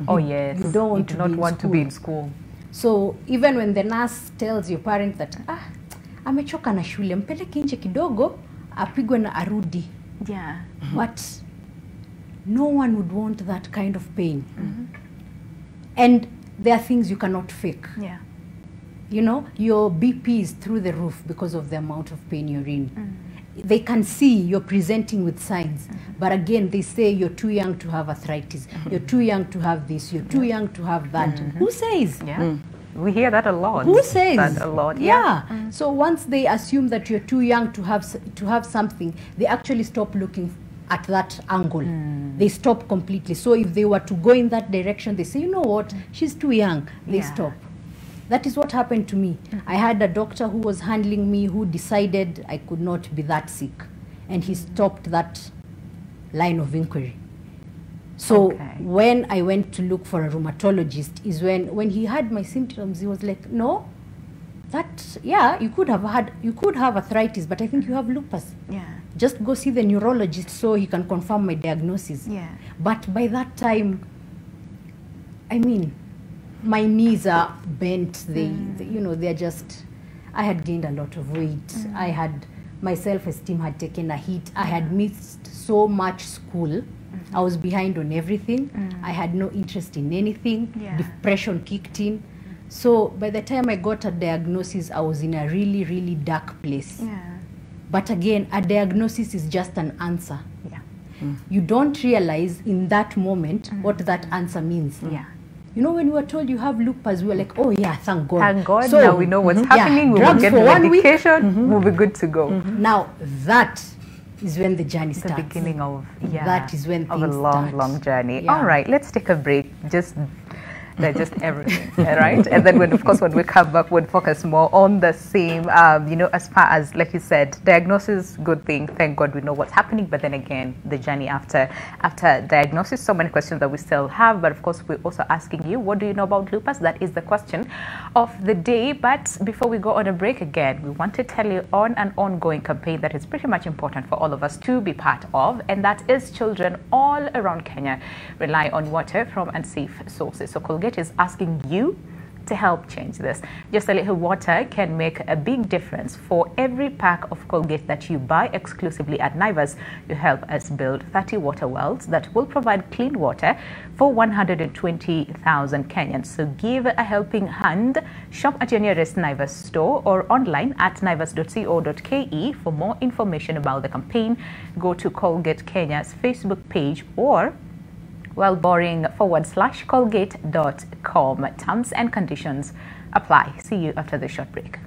Oh yes. You don't want you do not want to be in school. So even when the nurse tells your parent that amechoka na shule, mpeleke nje kidogo apigwe na arudi. Yeah. But no one would want that kind of pain. And there are things you cannot fake. Yeah. You know, your BP is through the roof because of the amount of pain you're in. They can see you're presenting with signs, but again, they say you're too young to have arthritis, you're too young to have this, you're too young to have that. Who says? Yeah. We hear that a lot. Who says? That a lot. Yeah. So once they assume that you're too young to have something, they actually stop looking at that angle. They stop completely. So if they were to go in that direction, they say, you know what, she's too young. They stop. That is what happened to me. I had a doctor who was handling me who decided I could not be that sick. And he stopped that line of inquiry. So when I went to look for a rheumatologist is when he had my symptoms, he was like, no, you could have arthritis, but I think you have lupus. Yeah. Just go see the neurologist so he can confirm my diagnosis. Yeah. But by that time, I mean, my knees are bent. They're just, I had gained a lot of weight. My self-esteem had taken a hit. I had missed so much school. I was behind on everything. I had no interest in anything. Depression kicked in. So by the time I got a diagnosis, I was in a really, really dark place. But again, a diagnosis is just an answer. You don't realize in that moment what that answer means. You know, when we were told you have lupus, we were like, oh yeah, thank God. Thank God, so, now we know what's happening, we will get the medication, we'll be good to go. Now, that is when the journey starts. The beginning of, that is when things of a long, long journey. All right, let's take a break. Just everything, right? And then when we come back, we'll focus more on the same, as far as, like you said, diagnosis, good thing, thank God we know what's happening, but then again, the journey after diagnosis, so many questions that we still have, but of course, we're also asking you, what do you know about lupus? That is the question of the day. But before we go on a break again, we want to tell you on an ongoing campaign that is pretty much important for all of us to be part of, and that is children all around Kenya rely on water from unsafe sources. So Colgate is asking you to help change this. Just a little water can make a big difference. For every pack of Colgate that you buy exclusively at Naivas, you help us build 30 water wells that will provide clean water for 120,000 Kenyans. So give a helping hand. Shop at your nearest Naivas store or online at naivas.co.ke. For more information about the campaign, go to Colgate Kenya's Facebook page or wellboring/colgate.com. Terms and conditions apply. See you after the short break.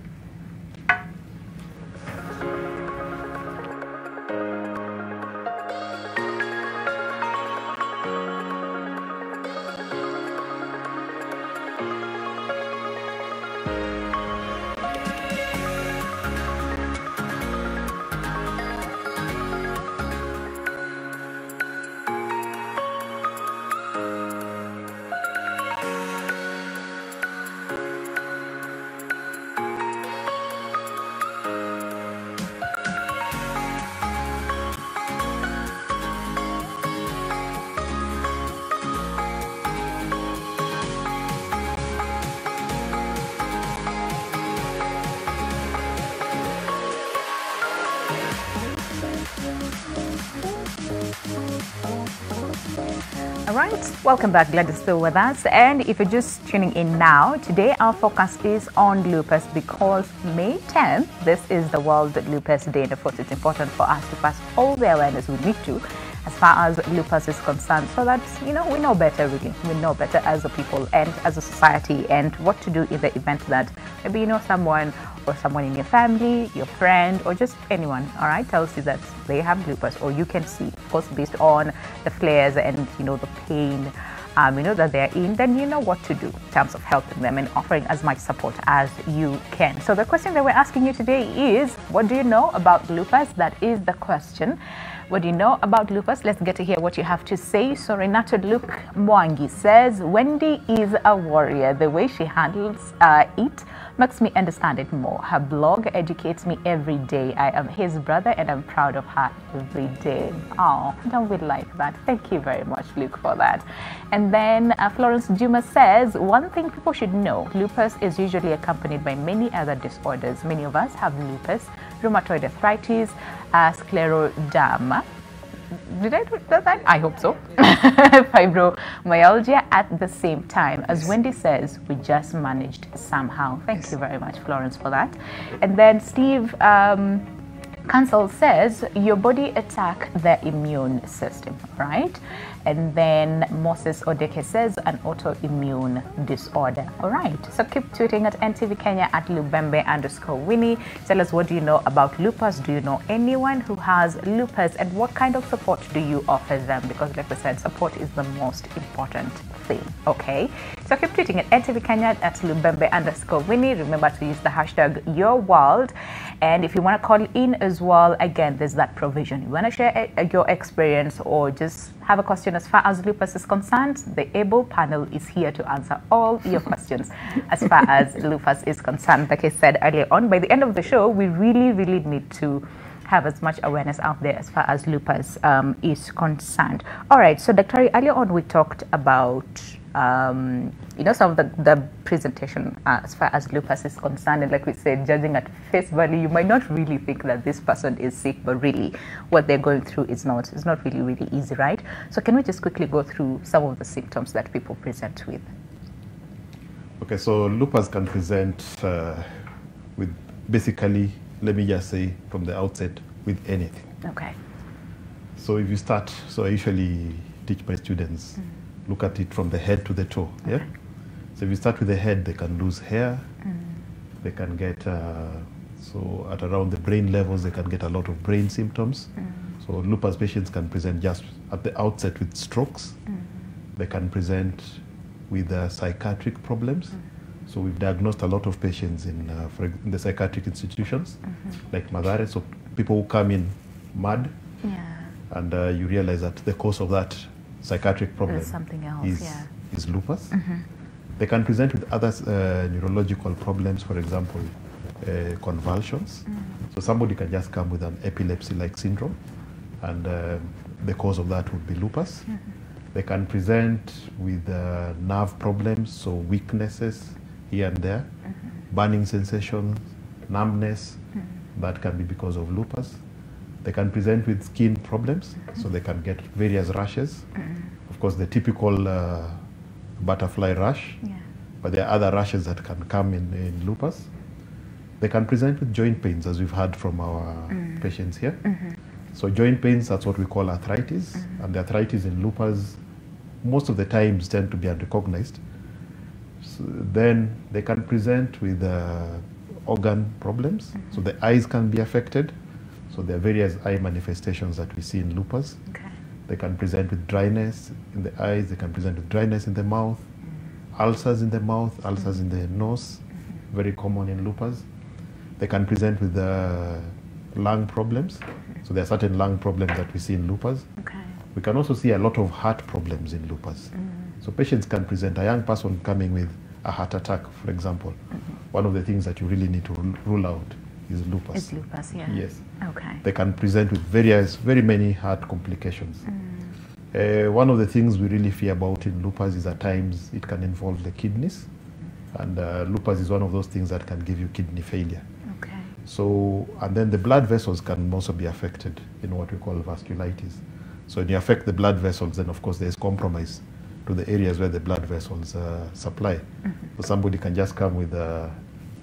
All right, welcome back. Glad you're still with us. And if you're just tuning in now, today our focus is on lupus because May 10th, this is the World Lupus Day. And of course, it's important for us to pass all the awareness we need to as far as lupus is concerned, so that, we know better, really. We know better as a people and as a society, and what to do in the event that maybe someone or someone in your family, your friend, or just anyone, all right, tells you that they have lupus, or you can see, of course, based on the flares and, the pain, that they're in, then you know what to do in terms of helping them and offering as much support as you can. So the question that we're asking you today is, what do you know about lupus? That is the question. What do you know about lupus? Let's get to hear what you have to say. So Renato Luke Mwangi says, Wendy is a warrior. The way she handles it makes me understand it more. Her blog educates me every day. I am his brother and I'm proud of her every day. Oh, don't we like that? Thank you very much, Luke, for that. And then Florence Juma says, one thing people should know, lupus is usually accompanied by many other disorders. Many of us have lupus, rheumatoid arthritis, scleroderma. Did I do that? I hope so. Fibromyalgia at the same time. As Wendy says, we just managed somehow. Thank you very much, Florence, for that. And then Steve Cancel says, your body attack the immune system, right? And then Moses Odeke says, an autoimmune disorder. All right, so keep tweeting at NTV Kenya at Lubembe_Winnie. Tell us, what do you know about lupus? Do you know anyone who has lupus? And what kind of support do you offer them? Because like we said, support is the most important thing, okay? So keep tweeting at NTV Kenya at Lubembe_Winnie. Remember to use the hashtag YourWorld. And if you want to call in as well, again, there's that provision. You want to share your experience or just have a question as far as lupus is concerned, the ABLE panel is here to answer all your questions as far as lupus is concerned. Like I said earlier on, by the end of the show, we really need to have as much awareness out there as far as lupus is concerned. All right, so Dr. earlier on we talked about you know, some of the presentation as far as lupus is concerned, and like we said, judging at face value, you might not really think that this person is sick, but really what they're going through is not really easy, right? So can we just quickly go through some of the symptoms that people present with? Okay, so lupus can present with basically, let me just say from the outset, with anything. Okay. So if you start, so I usually teach my students, look at it from the head to the toe, okay. Yeah? So if you start with the head, they can lose hair, they can get, so at around the brain levels, they can get a lot of brain symptoms. So lupus patients can present just at the outset with strokes. They can present with psychiatric problems. So we've diagnosed a lot of patients in the psychiatric institutions, like Mathare, so people who come in mad, and you realize that the cause of that psychiatric problem something else, is lupus. They can present with other neurological problems, for example, convulsions. So somebody can just come with an epilepsy-like syndrome, and the cause of that would be lupus. They can present with nerve problems, so weaknesses here and there, burning sensations, numbness, that can be because of lupus. They can present with skin problems, so they can get various rashes. Of course, the typical butterfly rash, but there are other rashes that can come in lupus. They can present with joint pains, as we've heard from our patients here. So joint pains, that's what we call arthritis, and the arthritis in lupus most of the times tend to be unrecognized. So then they can present with organ problems, so the eyes can be affected. So there are various eye manifestations that we see in lupus. They can present with dryness in the eyes, they can present with dryness in the mouth, ulcers in the mouth, ulcers in the nose, very common in lupus. They can present with lung problems. So there are certain lung problems that we see in lupus. We can also see a lot of heart problems in lupus. So patients can present, a young person coming with a heart attack, for example. One of the things that you really need to rule out is lupus. It's lupus, yeah. Yes. Okay. They can present with very many heart complications. One of the things we really fear about in lupus is at times it can involve the kidneys. And lupus is one of those things that can give you kidney failure. Okay. So, and then the blood vessels can also be affected in what we call vasculitis. So when you affect the blood vessels, then of course there's compromise to the areas where the blood vessels supply. So somebody can just come with a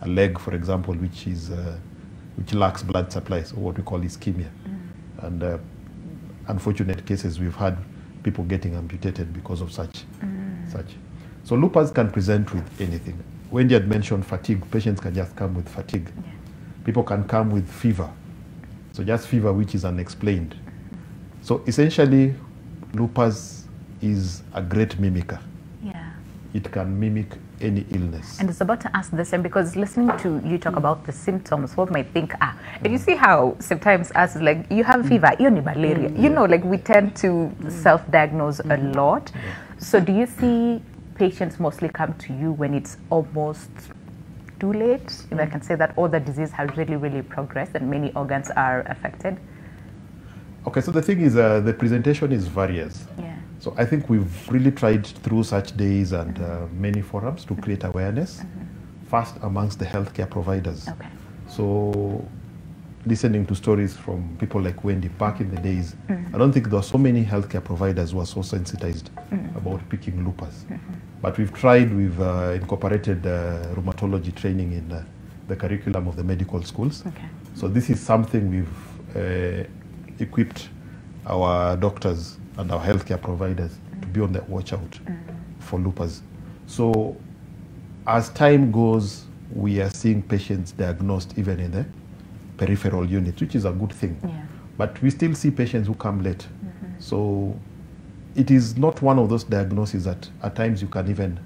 leg, for example, which lacks blood supply, so what we call ischemia. And unfortunate cases, we've had people getting amputated because of such. So lupus can present with anything. Wendy had mentioned fatigue. Patients can just come with fatigue. People can come with fever. So just fever which is unexplained. So essentially, lupus is a great mimicker. It can mimic any illness. And I was about to ask this, and because listening to you talk about the symptoms, what might think, and you see how sometimes us, like, you have fever, you need malaria. You know, like, we tend to self-diagnose a lot. So do you see patients mostly come to you when it's almost too late? If I can say that, or the disease has really, really progressed and many organs are affected? Okay, so the thing is, the presentation is various. Yeah. So I think we've really tried through such days and many forums to create awareness, first amongst the healthcare providers. Okay. So listening to stories from people like Wendy back in the days, I don't think there were so many healthcare providers who are so sensitized about picking lupus. But we've tried, we've incorporated rheumatology training in the curriculum of the medical schools. Okay. So this is something we've equipped our doctors and our healthcare providers to be on the watch out for lupus. So as time goes, we are seeing patients diagnosed even in the peripheral unit, which is a good thing. Yeah. But we still see patients who come late. So it is not one of those diagnoses that at times you can even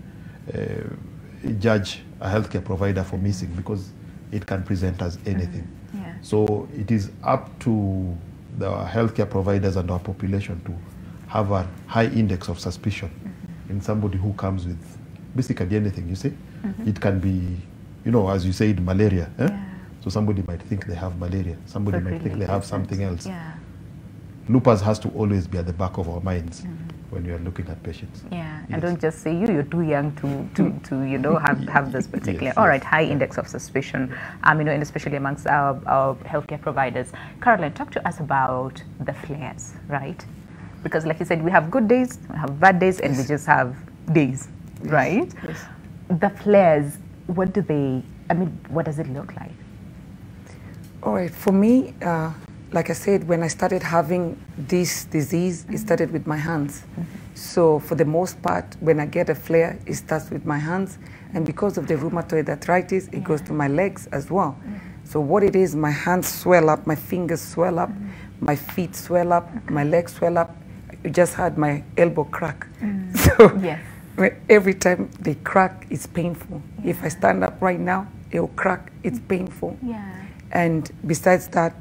judge a healthcare provider for missing, because it can present as anything. Yeah. So it is up to the healthcare providers and our population to have a high index of suspicion in somebody who comes with basically anything, you see. It can be, you know, as you said, malaria. So somebody might think they have malaria. Somebody might think they have something else. Yeah. Lupus has to always be at the back of our minds when we are looking at patients. Yeah, and don't just say you're too young to you know, have this particular. Yes, all right, high index of suspicion, you know, and especially amongst our healthcare providers. Caroline, talk to us about the flares, right? Because like you said, we have good days, we have bad days, and we just have days, right? Yes. The flares, what do they, I mean, what does it look like? All right, for me, like I said, when I started having this disease, it started with my hands. So for the most part, when I get a flare, it starts with my hands. And because of the rheumatoid arthritis, it goes to my legs as well. So what it is, my hands swell up, my fingers swell up, my feet swell up, my legs swell up. You just had my elbow crack. So every time they crack, it's painful. If I stand up right now, it'll crack, it's painful. And besides that,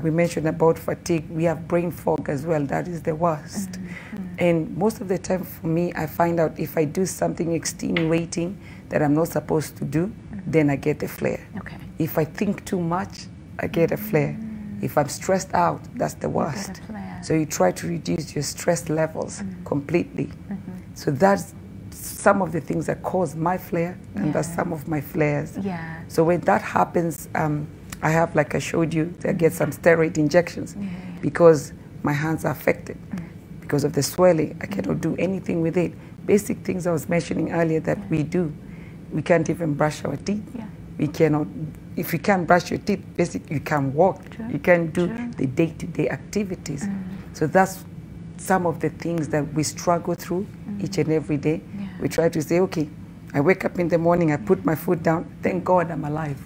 we mentioned about fatigue. We have brain fog as well. That is the worst. And most of the time for me, I find out if I do something extenuating that I'm not supposed to do, then I get a flare. If I think too much, I get a flare. If I'm stressed out, that's the worst. So you try to reduce your stress levels completely. So that's some of the things that cause my flare, and that's some of my flares. So when that happens, I have, like I showed you, I get some steroid injections because my hands are affected. Because of the swelling, I cannot do anything with it. Basic things I was mentioning earlier that we do. We can't even brush our teeth. We cannot, if you can't brush your teeth, basically you can't walk. You can't do the day-to-day activities. So that's some of the things that we struggle through each and every day. We try to say, okay, I wake up in the morning, I put my foot down, thank God I'm alive.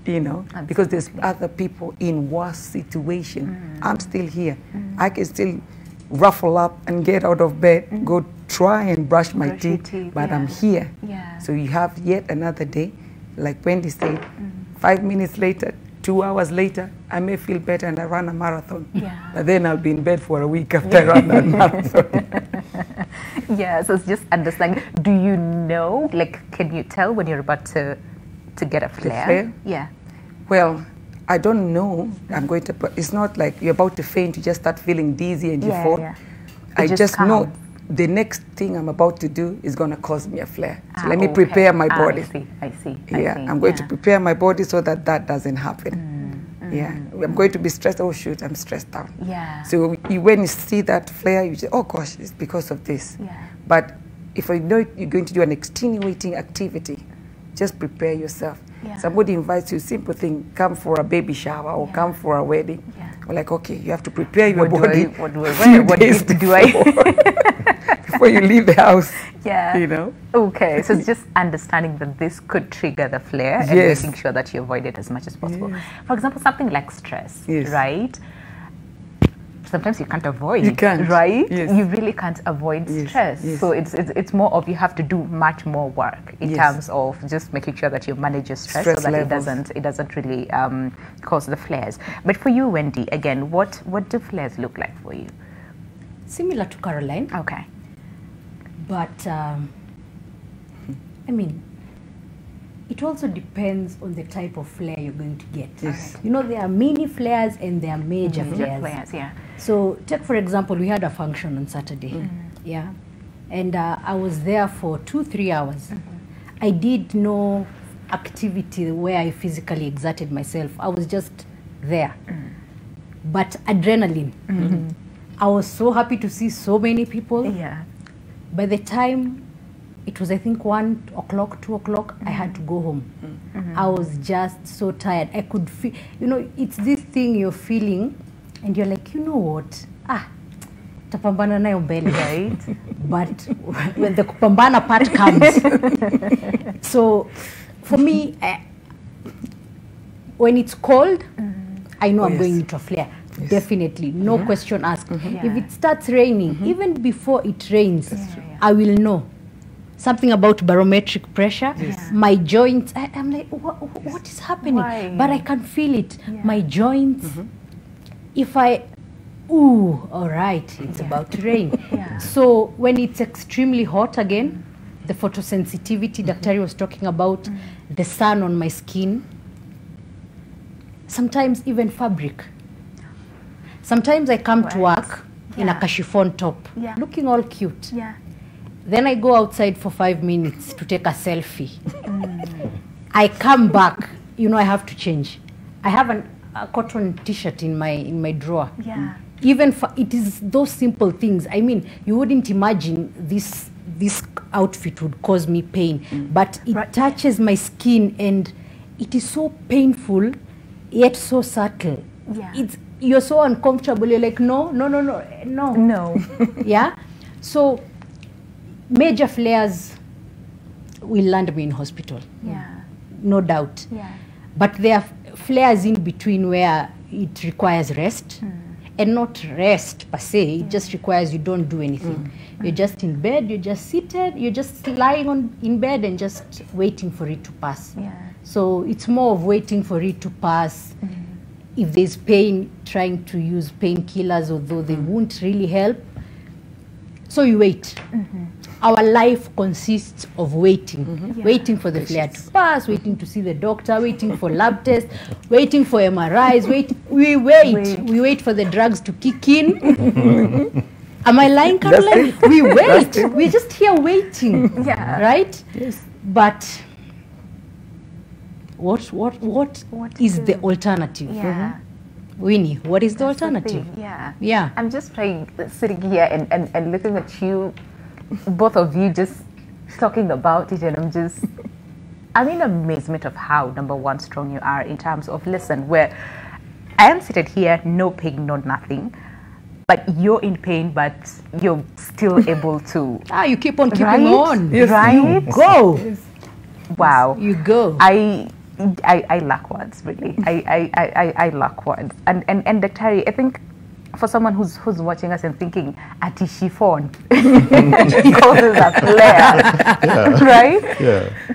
You know, because there's other people in worse situation. I'm still here. I can still ruffle up and get out of bed, go try and brush my teeth, but I'm here. So you have yet another day, like Wendy said, 5 minutes later, 2 hours later, I may feel better and I run a marathon. But then I'll be in bed for a week after I run that marathon. So it's just understanding. Do you know, like, can you tell when you're about to get a flare? Well, I don't know. I'm going to, it's not like you're about to faint, you just start feeling dizzy and you fall. I just know the next thing I'm about to do is going to cause me a flare. So let me prepare my body. I see. I'm going to prepare my body so that that doesn't happen. I'm going to be stressed. Oh shoot, I'm stressed out. So when you see that flare, you say, oh gosh, it's because of this. But if you know you're going to do an extenuating activity, just prepare yourself. Somebody invites you, simple thing, come for a baby shower or come for a wedding. We're like, okay, you have to prepare your body. What do I before you leave the house. You know? Okay, so it's just understanding that this could trigger the flare and making sure that you avoid it as much as possible. For example, something like stress, right? sometimes you can't avoid. You can't. Right? Yes. You really can't avoid stress. Yes. So it's more of you have to do much more work in terms of just making sure that you manage your stress so that it doesn't really cause the flares. But for you, Wendy, again, what do flares look like for you? Similar to Caroline. Okay. But I mean, it also depends on the type of flare you're going to get. Yes. You know, there are mini flares and there are major flares. Yeah. So take, for example, we had a function on Saturday. Yeah. And I was there for 2-3 hours. I did no activity where I physically exerted myself. I was just there. But adrenaline. I was so happy to see so many people. Yeah. By the time it was, I think, 1 o'clock, 2 o'clock, I had to go home. I was just so tired. I could feel, you know, it's this thing you're feeling and you're like, you know what? Tapambana nayo mbele, right? But when the kupambana part comes. So for me, when it's cold, I know I'm going into a flare. Definitely, no question asked. If it starts raining, even before it rains, I will know something about barometric pressure. My joints, I'm like, what is happening? Why? But I can feel it. My joints, if I, ooh, all right, it's about to rain. So when it's extremely hot again, the photosensitivity Daktari was talking about, the sun on my skin, sometimes even fabric. Sometimes I come to work in a chiffon top, looking all cute. Then I go outside for 5 minutes to take a selfie. I come back, you know, I have to change. I have a cotton t-shirt in my drawer. Even for, it is those simple things. I mean, you wouldn't imagine this outfit would cause me pain, but it touches my skin and it is so painful, yet so subtle. You're so uncomfortable. You're like, no. Yeah. So major flares will land me in hospital. No doubt. But there are flares in between where it requires rest. And not rest per se, it just requires you don't do anything. You're just in bed, you're just seated, you're just lying in bed and just waiting for it to pass. So it's more of waiting for it to pass. If there's pain, trying to use painkillers, although they won't really help. So you wait. Our life consists of waiting. Waiting for the flare to pass, waiting to see the doctor, waiting for lab tests, waiting for MRIs. We wait for the drugs to kick in. Am I lying, Caroline? We wait. We're just here waiting. Right? But what is the alternative? Winnie, what is the alternative? I'm just sitting here and looking at you, both of you just talking about it, and I'm in amazement of how, number one, strong you are in terms of, listen, where I am seated here, no pain, no nothing, but you're in pain, but you're still able to. You keep on keeping on. Right? You go. Wow. You go. I lack words, really. I lack words. And Daktari, I think for someone who's watching us and thinking, ati chiffon causes a flare, right?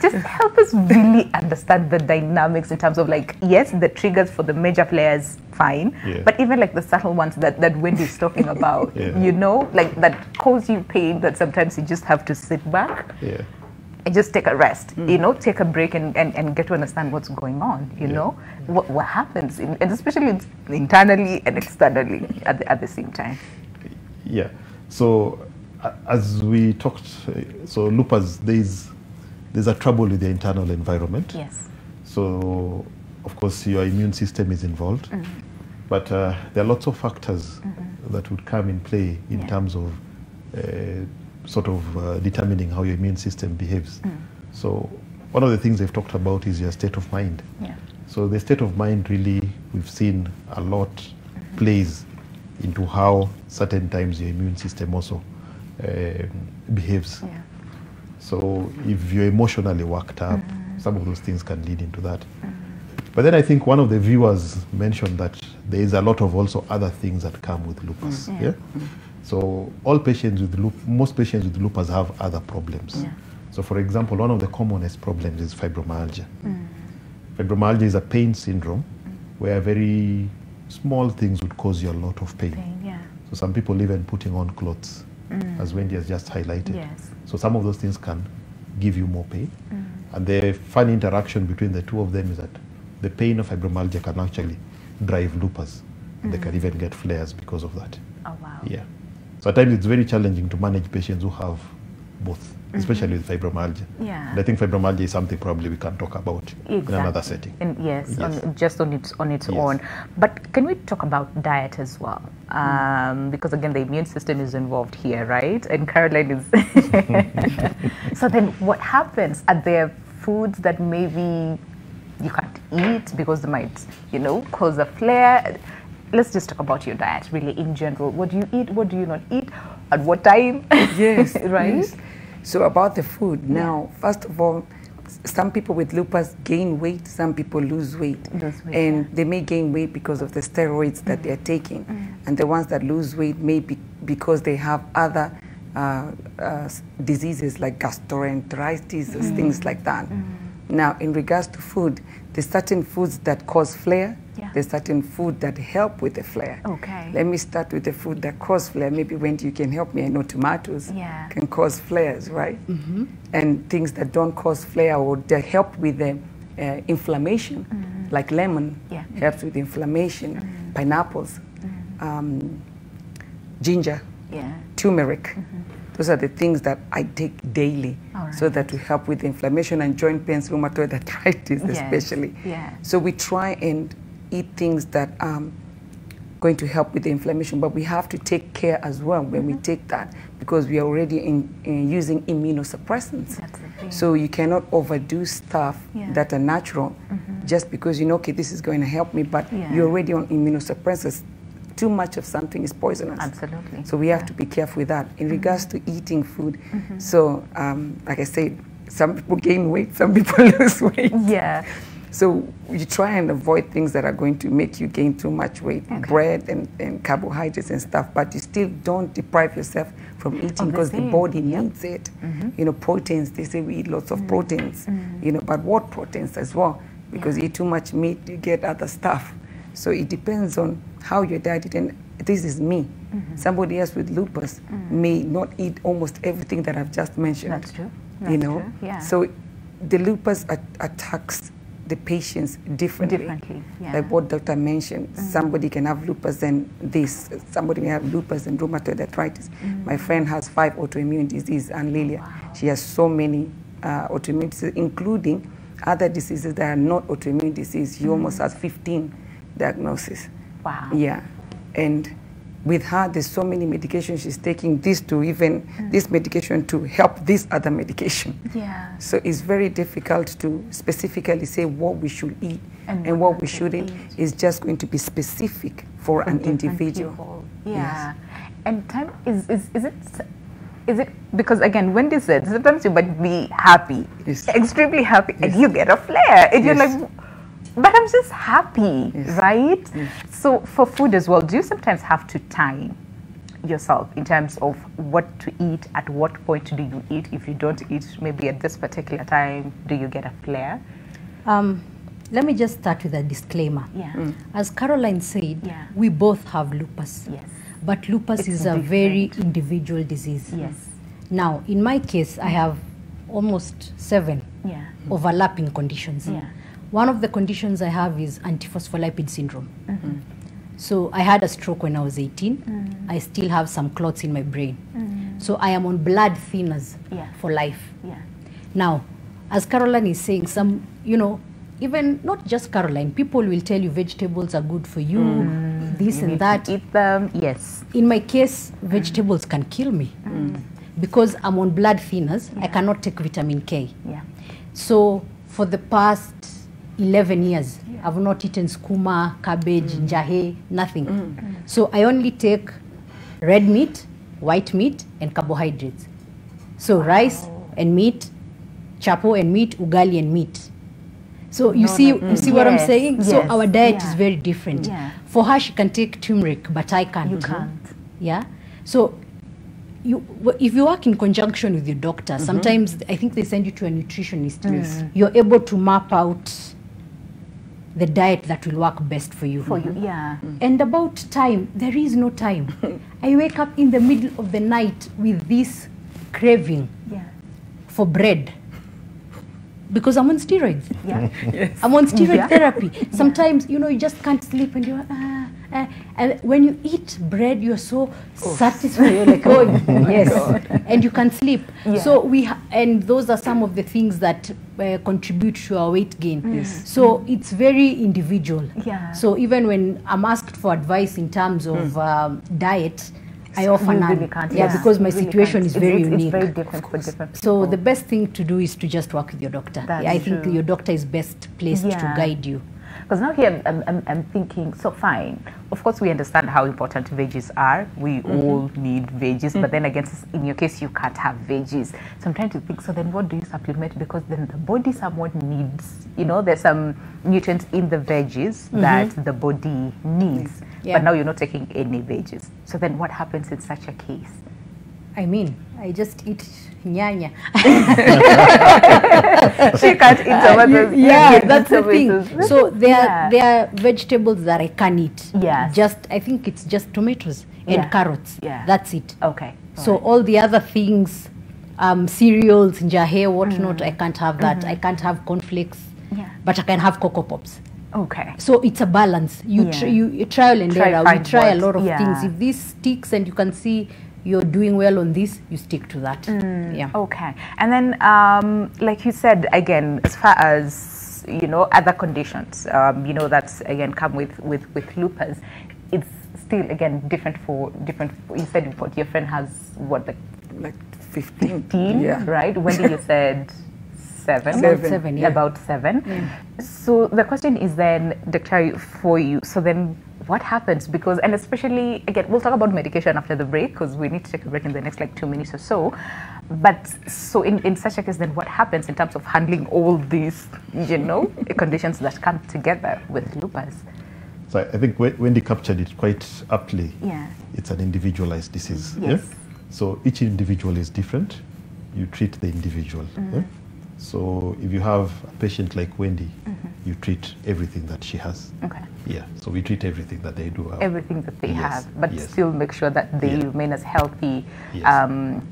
Just help us really understand the dynamics in terms of, like, yes, the triggers for the major flares, fine, but even like the subtle ones that Wendy's talking about, you know, like that cause you pain, that sometimes you just have to sit back. And just take a rest, you know, take a break and get to understand what's going on, you know, what happens, and especially internally and externally at the same time. So as we talked, so lupus, there's a trouble with the internal environment. So of course your immune system is involved, but there are lots of factors that would come in play in terms of determining how your immune system behaves. So one of the things they've talked about is your state of mind. So the state of mind, really, we've seen a lot plays into how certain times your immune system also behaves. So if you're emotionally worked up, some of those things can lead into that. But then I think one of the viewers mentioned that there is a lot of also other things that come with lupus. Yeah. So all patients with most patients with lupus have other problems. Yeah. So for example, one of the commonest problems is fibromyalgia. Fibromyalgia is a pain syndrome where very small things would cause you a lot of pain. So some people even putting on clothes, as Wendy has just highlighted. Yes. So some of those things can give you more pain. And the fun interaction between the two of them is that the pain of fibromyalgia can actually drive lupus. And they can even get flares because of that. Oh, wow. Yeah. So at times it's very challenging to manage patients who have both, especially with fibromyalgia. Yeah. And I think fibromyalgia is something probably we can talk about in another setting. And yes. Just on its own. But can we talk about diet as well? Because again, the immune system is involved here, right? And Caroline is. So then what happens? Are there foods that maybe you can't eat because they might, cause a flare? Let's just talk about your diet, really, in general. What do you eat? What do you not eat? At what time? Yes. Right? Yes. So about the food, now, first of all, some people with lupus gain weight, some people lose weight. And they may gain weight because of the steroids that they're taking. And the ones that lose weight may be because they have other diseases like gastroenteritis, things like that. Now, in regards to food, there's certain foods that cause flare. There's certain food that help with the flare. Okay. Let me start with the food that cause flare. Maybe Wendy, you can help me. I know tomatoes can cause flares, right? And things that don't cause flare or that help with the inflammation, like lemon helps with inflammation, pineapples, ginger, turmeric. Those are the things that I take daily so that we help with inflammation and joint pains, rheumatoid arthritis especially. So we try and eat things that are going to help with the inflammation, but we have to take care as well when we take that because we are already using immunosuppressants. So you cannot overdo stuff that are natural just because okay, this is going to help me, but you're already on immunosuppressants. Too much of something is poisonous. Absolutely. So we have to be careful with that. In regards to eating food, so like I said, some people gain weight, some people lose weight. Yeah. So you try and avoid things that are going to make you gain too much weight, bread and carbohydrates and stuff, but you still don't deprive yourself from eating because the body needs it. Proteins, they say we eat lots of proteins, but what proteins as well? Because you eat too much meat, you get other stuff. So it depends on how your diet is, and this is me. Somebody else with lupus may not eat almost everything that I've just mentioned. That's true. That's true. Yeah. So the lupus attacks the patients differently. Like what doctor mentioned, somebody can have lupus and this, somebody may have lupus and rheumatoid arthritis. My friend has 5 autoimmune diseases, and Lilia, she has so many autoimmune diseases, including other diseases that are not autoimmune disease. She almost has 15 diagnosis. Wow. Yeah. And with her, there's so many medications she's taking, this to even this medication to help this other medication. Yeah. So it's very difficult to specifically say what we should eat and what we shouldn't. It's just going to be specific for an individual. People. Yeah. Yes. And time is it because again, Wendy said sometimes you might be happy, extremely happy, and you get a flare, and you're like, but I'm just happy, right? So for food as well, do you sometimes have to time yourself in terms of what to eat, at what point do you eat? If you don't eat maybe at this particular time, do you get a flare? Let me just start with a disclaimer. As Caroline said, we both have lupus. But lupus is a very individual disease. Now, in my case, I have almost 7 overlapping conditions. One of the conditions I have is antiphospholipid syndrome. So I had a stroke when I was 18. I still have some clots in my brain. So I am on blood thinners for life. Now, as Caroline is saying, some, even not just Caroline, people will tell you vegetables are good for you, this and that. Eat them, yes. In my case, vegetables can kill me because I'm on blood thinners. I cannot take vitamin K. So for the past 11 years, I've not eaten skuma, cabbage, njahe, nothing. So I only take red meat, white meat, and carbohydrates. So rice and meat, chapo and meat, ugali and meat. So you see what I'm saying? So Yes. our diet Yeah. is very different. Yeah. For her, she can take turmeric, but I can't. You can't. Yeah. So if you work in conjunction with your doctor, sometimes I think they send you to a nutritionist. You're able to map out the diet that will work best for you. Yeah. And about time, there is no time. I wake up in the middle of the night with this craving for bread because I'm on steroids. Yeah. Yes. I'm on steroid Yeah. therapy. Sometimes, you know, you just can't sleep and you're and when you eat bread, you're so satisfied. You're like, oh, yes, and you can sleep. Yeah. So and those are some of the things that contribute to our weight gain. Yes. So it's very individual. Yeah. So even when I'm asked for advice in terms of diet, I offer You none. really can't. Yeah, because my You really situation can't. is very It's unique. very different for different So people. the best thing to do is to just work with your doctor. That's I think true. your doctor is best placed to Yeah. guide you. Because now here I'm thinking, so fine, of course we understand how important veggies are. We all need veggies, but then again, in your case, you can't have veggies. So I'm trying to think, so then what do you supplement? Because then the body somewhat needs, you know, there's some nutrients in the veggies that the body needs. Yeah. But now you're not taking any veggies. So then what happens in such a case? I mean, I just eat nyanya. She can't eat tomatoes. Yeah, that's the tomatoes. thing. So there are vegetables that I can eat. Yes. I think it's just tomatoes and carrots. Yeah. That's it. Okay. So all the other things, cereals, njahe, whatnot, I can't have that. I can't have cornflakes, but I can have Cocoa Pops. Okay. So it's a balance. You trial and error. You find try a what- lot of yeah. things. If this sticks and you can see you're doing well on this, you stick to that. Yeah. Okay. And then, like you said, again, as far as, you know, other conditions, you know, that's, again, come with lupus, it's still, again, different. You said what your friend has, what, like 15? 15, Yeah. right? Wendy, you said 7? About 7, yeah. About 7. So the question is then, Dr. for you, so then what happens? Because, and especially, again, we'll talk about medication after the break because we need to take a break in the next like 2 minutes or so. But so in such a case, then what happens in terms of handling all these, you know, conditions that come together with lupus? So I think Wendy captured it quite aptly. Yeah. It's an individualized disease. Yes. Yeah? So each individual is different. You treat the individual. Yeah? So if you have a patient like Wendy, you treat everything that she has. Okay. Yeah. So we treat everything that they do have. Everything that they Yes, have, but yes. still make sure that they remain as healthy Yes.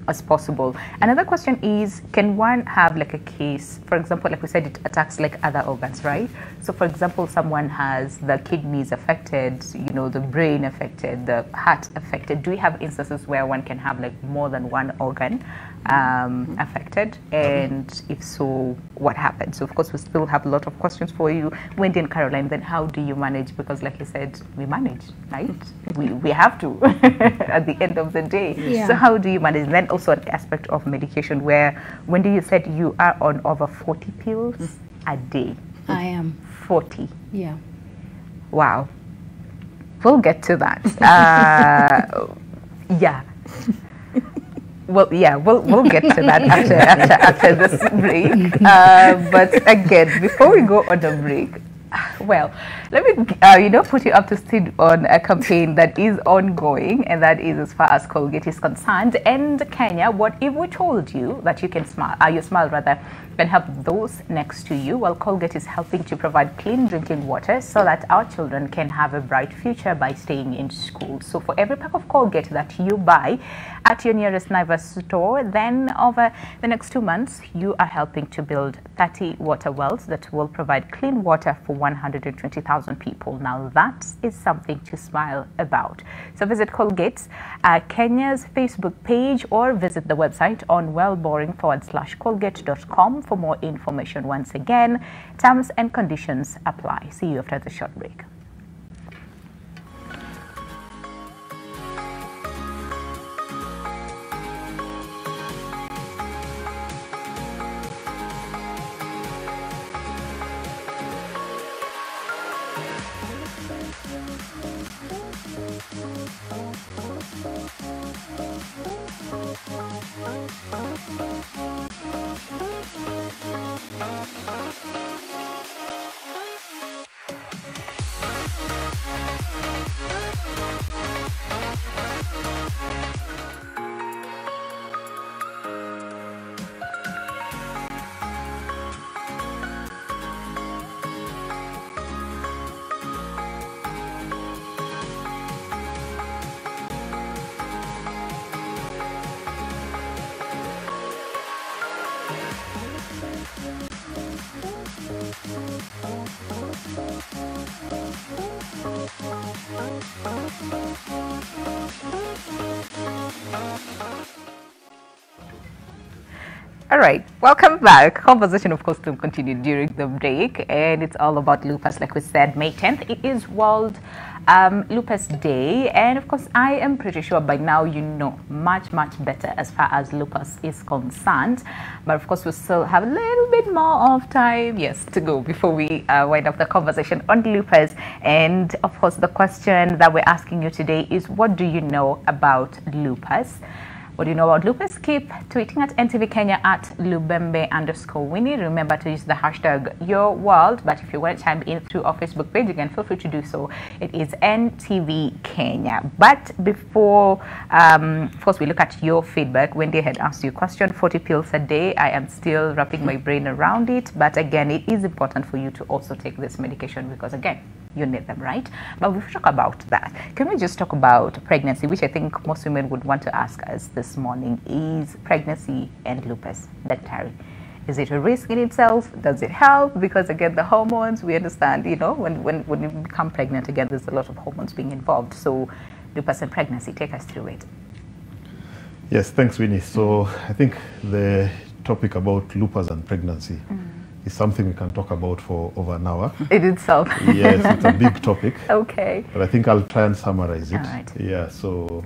as possible. Another question is, can one have like a case, for example, like we said, it attacks like other organs, right? So for example, someone has the kidneys affected, you know, the brain affected, the heart affected. Do we have instances where one can have like more than one organ affected? And if so, what happens? So of course, we still have a lot of questions for you. Wendy and Caroline, then how do you manage? Because like you said, we manage, right? We have to at the end of the day. Yeah. So how do you manage? And then also an aspect of medication where, Wendy, you said you are on over 40 pills a day. I am. 40. Yeah. Wow. We'll get to that. Yeah. Well, yeah, we'll get to that after this break. But again, before we go on the break, well, let me put you up to speed on a campaign that is ongoing, and that is as far as Colgate is concerned. And Kenya, what if we told you that you can smile, your smile rather, can help those next to you? Well, Colgate is helping to provide clean drinking water so that our children can have a bright future by staying in school. So for every pack of Colgate that you buy at your nearest Naivas store, then over the next 2 months, you are helping to build 30 water wells that will provide clean water for 120,000 people. Now that is something to smile about. So visit Colgate's Kenya's Facebook page or visit the website on wellboring/colgate.com for more information. Once again, terms and conditions apply. See you after the short break. All right, welcome back. Conversation, of course, will continue during the break, and it's all about lupus. Like we said, May 10th, it is World Lupus Day, and of course, I am pretty sure by now you know much better as far as lupus is concerned. But of course, we still have a little bit more of time, yes, to go before we wind up the conversation on lupus. And of course, the question that we're asking you today is, what do you know about lupus? What do you know about lupus? Keep tweeting at NTV Kenya at Lubembe_Winnie. Remember to use the hashtag YourWorld. But if you want to chime in through our Facebook page, again, feel free to do so. It is NTV Kenya. But before, of course, we look at your feedback. Wendy had asked you a question, 40 pills a day. I am still wrapping my brain around it. But again, it is important for you to also take this medication because, again, you need them, right? But we've talked about that. Can we just talk about pregnancy, which I think most women would want to ask us this morning? Is pregnancy and lupus hereditary? Is it a risk in itself? Does it help? Because again, the hormones, we understand, you know, when you become pregnant, again, there's a lot of hormones being involved. So lupus and pregnancy, take us through it. Yes, thanks, Winnie. So I think the topic about lupus and pregnancy is something we can talk about for over an hour. In itself. Yes, it's a big topic. Okay. But I think I'll try and summarize it. All right. Yeah, so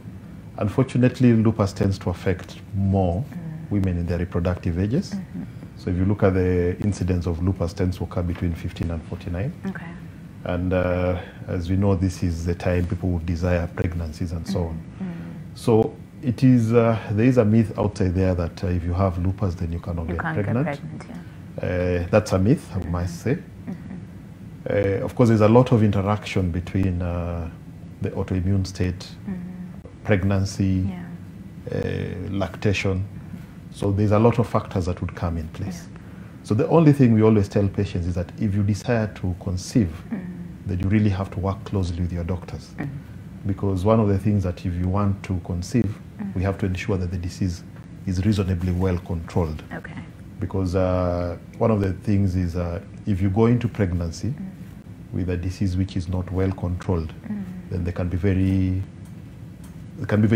unfortunately, lupus tends to affect more women in their reproductive ages. So if you look at the incidence of lupus tends to occur between 15 and 49. Okay. And as we know, this is the time people would desire pregnancies and so on. So it is, there is a myth out there that if you have lupus, then you cannot get pregnant. That's a myth, I must say. Of course, there's a lot of interaction between the autoimmune state, pregnancy, lactation. So there's a lot of factors that would come in place. So the only thing we always tell patients is that if you decide to conceive, then you really have to work closely with your doctors. Because one of the things that if you want to conceive, we have to ensure that the disease is reasonably well controlled. Okay. Because one of the things is if you go into pregnancy with a disease which is not well controlled, then they can be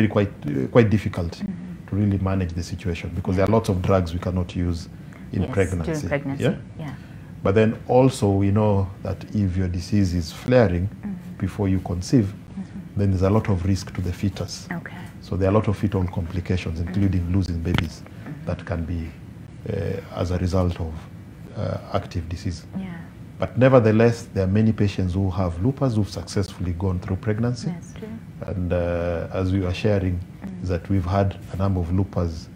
quite difficult to really manage the situation, because there are lots of drugs we cannot use in pregnancy. During pregnancy. Yeah? But then also we know that if your disease is flaring before you conceive, then there's a lot of risk to the fetus. Okay. So there are a lot of fetal complications, including losing babies, that can be as a result of active disease. But nevertheless, there are many patients who have lupus who've successfully gone through pregnancy. That's true. And as we were sharing, is that we've had a number of lupus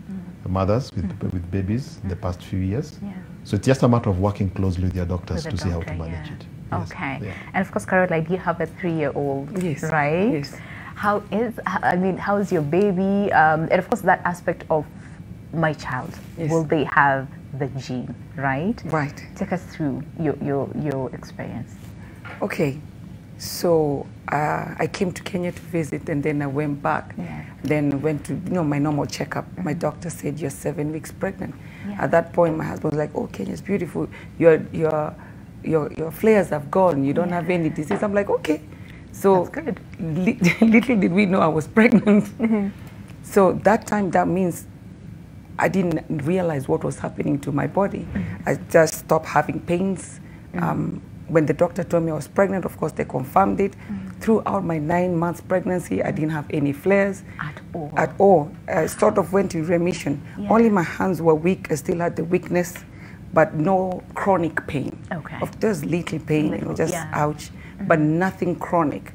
mothers with babies in the past few years. So it's just a matter of working closely with your doctors to see how to manage it. Yes. Okay. And of course, Caroline, you have a 3-year-old, right? Yes. How is your baby? And of course, that aspect of my child, will they have the gene, right? Right. Take us through your experience. Okay, so I came to Kenya to visit, and then I went back. Then went to my normal checkup. My doctor said you're 7 weeks pregnant. At that point, my husband was like, "Oh, Kenya's beautiful. Your flares have gone. You don't have any disease." I'm like, "Okay." So that's good. Little did we know I was pregnant. So that time, that means I didn't realize what was happening to my body. I just stopped having pains. When the doctor told me I was pregnant, of course, they confirmed it. Throughout my 9 months pregnancy, I didn't have any flares. At all. I sort of went in remission. Only my hands were weak. I still had the weakness, but no chronic pain. Okay. There's little pain, just ouch, but nothing chronic.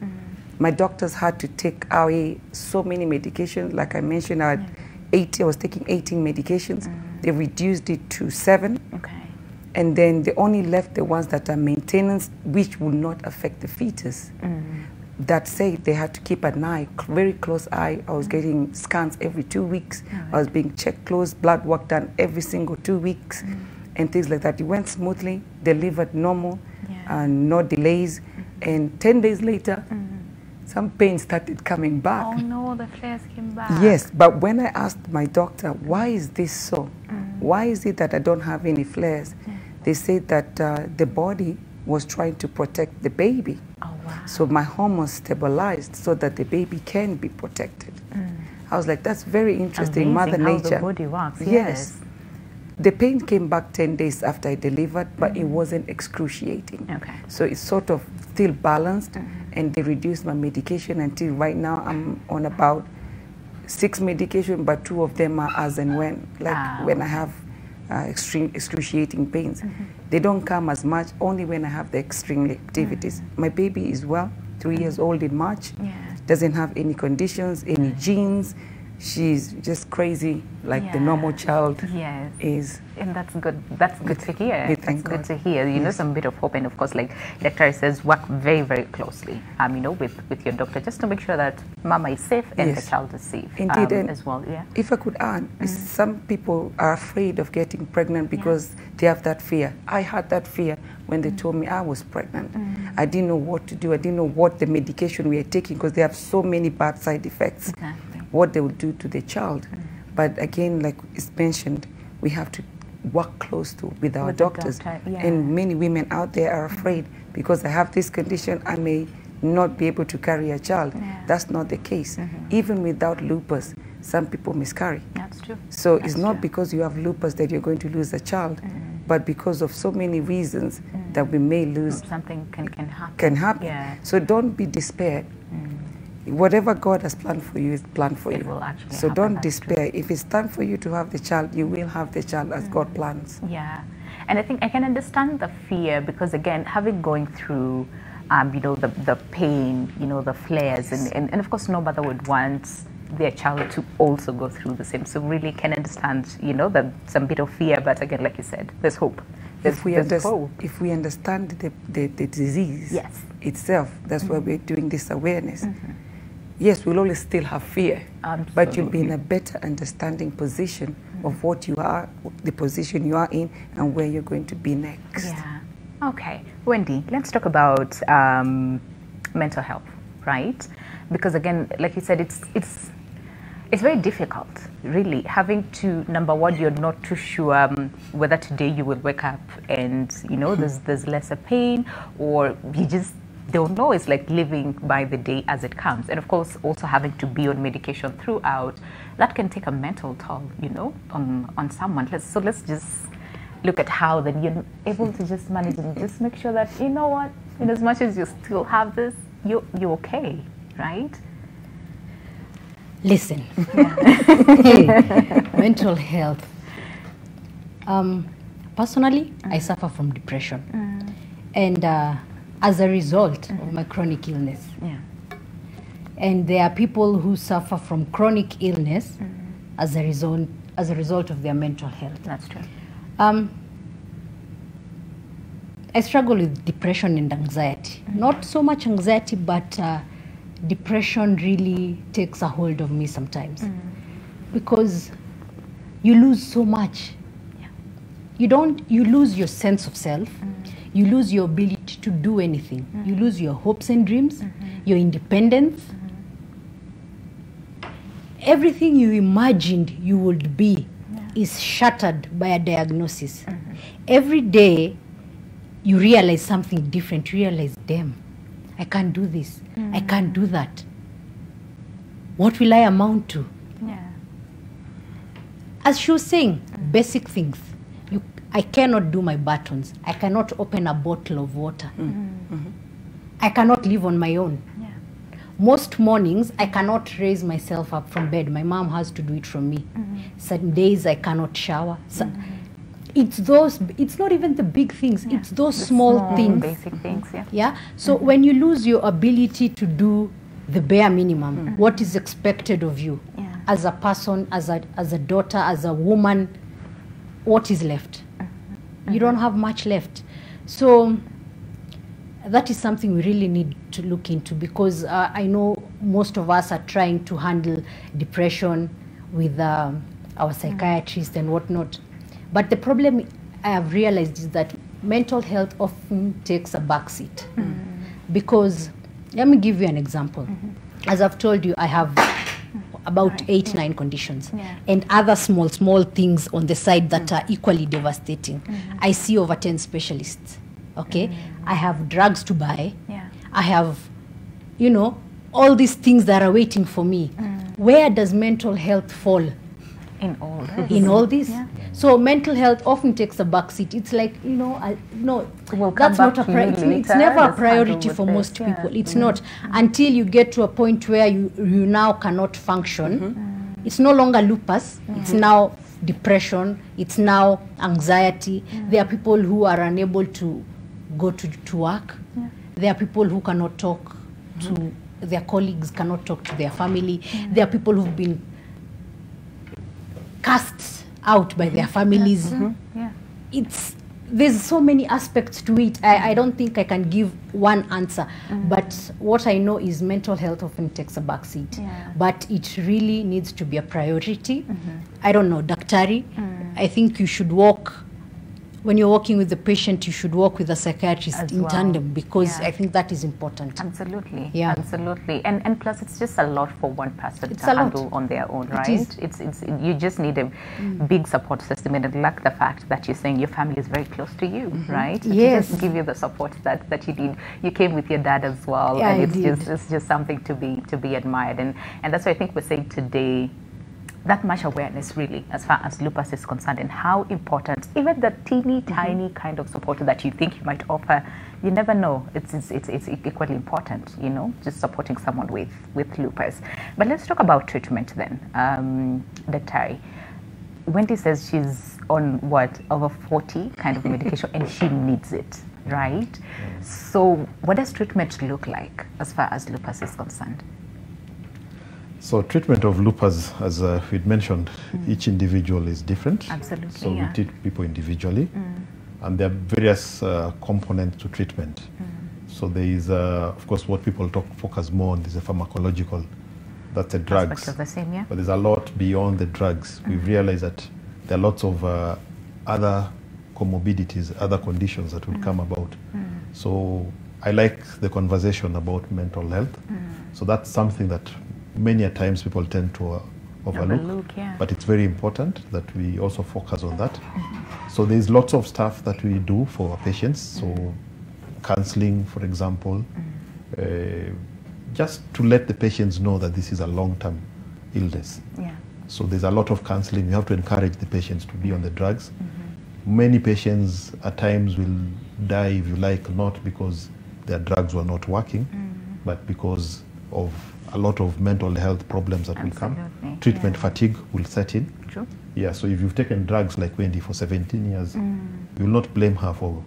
My doctors had to take away so many medications. Like I mentioned, I was taking 18 medications. They reduced it to 7. Okay. And then they only left the ones that are maintenance, which will not affect the fetus. That said, they had to keep an eye, very close eye. I was getting scans every 2 weeks. I was being checked close, blood work done every single 2 weeks, and things like that. It went smoothly, delivered normal, and no delays. And 10 days later, some pain started coming back. Oh no, the flares came back. Yes, but when I asked my doctor, why is this so? Why is it that I don't have any flares? They said that the body was trying to protect the baby. Oh wow. So my hormones stabilized so that the baby can be protected. I was like, that's very interesting. Amazing Mother how Nature. the body works. Yes. The pain came back 10 days after I delivered, but it wasn't excruciating. Okay. So it's sort of still balanced, and they reduced my medication until right now I'm on about 6 medication, but 2 of them are as and when, like when I have extreme excruciating pains. They don't come as much, only when I have the extreme activities. My baby is well, 3 years old in March, doesn't have any conditions, any genes. She's just crazy, like the normal child is. And that's good. That's good to hear. We That's thank good God. to hear. You know, some bit of hope, and of course, like Dr. says, work very, very closely. You know, with your doctor, just to make sure that Mama is safe and the child is safe. Indeed, and as well. Yeah. if I could add, some people are afraid of getting pregnant because they have that fear. I had that fear when they told me I was pregnant. I didn't know what to do. I didn't know what the medication we are taking, because they have so many bad side effects. What they will do to the child. But again, like it's mentioned, we have to work close with our doctors. And many women out there are afraid, because I have this condition, I may not be able to carry a child. That's not the case. Even without lupus, some people miscarry. That's true. So it's not because you have lupus that you're going to lose a child, but because of so many reasons that we may lose. Something can happen. Yeah. So don't be despaired. Whatever God has planned for you is planned for you. Will actually so happen, don't despair. If it's time for you to have the child, you will have the child as God plans. Yeah, and I think I can understand the fear, because again, having going through, you know, the pain, you know, the flares, and of course no mother would want their child to also go through the same. So really can understand, you know, some bit of fear, but again, like you said, there's hope. If we understand the disease itself, that's why we're doing this awareness. Yes, we'll always still have fear, but you'll be in a better understanding position of what you are, the position you are in, and where you're going to be next. Yeah. Okay. Wendy, let's talk about mental health, right? Because again, like you said, it's very difficult, really, having to, number one, you're not too sure whether today you will wake up and, you know, there's lesser pain, or you just don't know. It's like living by the day as it comes. And of course, also having to be on medication throughout, that can take a mental toll, you know, on someone. Let's just look at how then you're able to just manage and just make sure that, you know what, in as much as you still have this, you're okay, right? Listen, mental health. Personally, I suffer from depression. And as a result of my chronic illness. And there are people who suffer from chronic illness as a result of their mental health. That's true. I struggle with depression and anxiety. Not so much anxiety, but depression really takes a hold of me sometimes. Because you lose so much. You lose your sense of self. You lose your ability to do anything. You lose your hopes and dreams, your independence. Everything you imagined you would be is shattered by a diagnosis. Every day you realize something different. You realize, damn, I can't do this. I can't do that. What will I amount to? As she was saying, basic things. I cannot do my buttons. I cannot open a bottle of water. I cannot live on my own. Most mornings, I cannot raise myself up from bed. My mom has to do it for me. Some days I cannot shower. It's not even the big things. It's those small things. Basic things, So when you lose your ability to do the bare minimum, what is expected of you as a person, as a daughter, as a woman, what is left? You don't have much left. So that is something we really need to look into, because I know most of us are trying to handle depression with our psychiatrist and whatnot. But the problem I have realized is that mental health often takes a backseat. Because, let me give you an example. As I've told you, I have about 8-9 conditions, and other small things on the side that are equally devastating. I see over 10 specialists. Okay, I have drugs to buy. I have you know, all these things that are waiting for me. Where does mental health fall? In all this. In all this. Yeah. So mental health often takes a backseat. It's like, you know, no, We'll that's come not back a to you it's later. never a Let's priority handle for with most this. Yeah. people. It's not until you get to a point where you now cannot function. It's no longer lupus. It's now depression. It's now anxiety. There are people who are unable to go to work. There are people who cannot talk to their colleagues, cannot talk to their family. There are people who've been cast out by their families. There's so many aspects to it. I don't think I can give one answer, but what I know is mental health often takes a backseat, but it really needs to be a priority. I don't know, Daktari, I think you should walk, when you're working with the patient, you should work with a psychiatrist in tandem, because I think that is important. Absolutely. Yeah. Absolutely. And plus, it's just a lot for one person It's to a lot. handle on their own, It right? is. It's you just need a big support system, and I like the fact that you're saying your family is very close to you, right? Yes. To just give you the support that you need. You came with your dad as well, Yeah, and I it's did. just something to be admired, and that's why I think we're saying today. That much awareness really as far as lupus is concerned, and how important even the teeny tiny kind of support that you think you might offer, you never know, it's equally important, you know, just supporting someone with lupus. But let's talk about treatment then. Dr. Wendy says she's on what, over 40 kind of medication and she needs it, right? So what does treatment look like as far as lupus is concerned? So treatment of lupus, as we'd mentioned, each individual is different. Absolutely, So we treat people individually, and there are various components to treatment. So there is, of course, what people focus more on is the pharmacological, that's the drugs. Aspect of the same, yeah. But there's a lot beyond the drugs. We've realized that there are lots of other comorbidities, other conditions that will come about. So I like the conversation about mental health. So that's something that many a times people tend to overlook, but it's very important that we also focus on that. So there's lots of stuff that we do for our patients. So counseling, for example, just to let the patients know that this is a long-term illness. So there's a lot of counseling. You have to encourage the patients to be on the drugs. Many patients at times will die, if you like, not because their drugs were not working, but because of a lot of mental health problems that will come. Treatment fatigue will set in. True. Yeah, so if you've taken drugs like Wendy for 17 years, you will not blame her for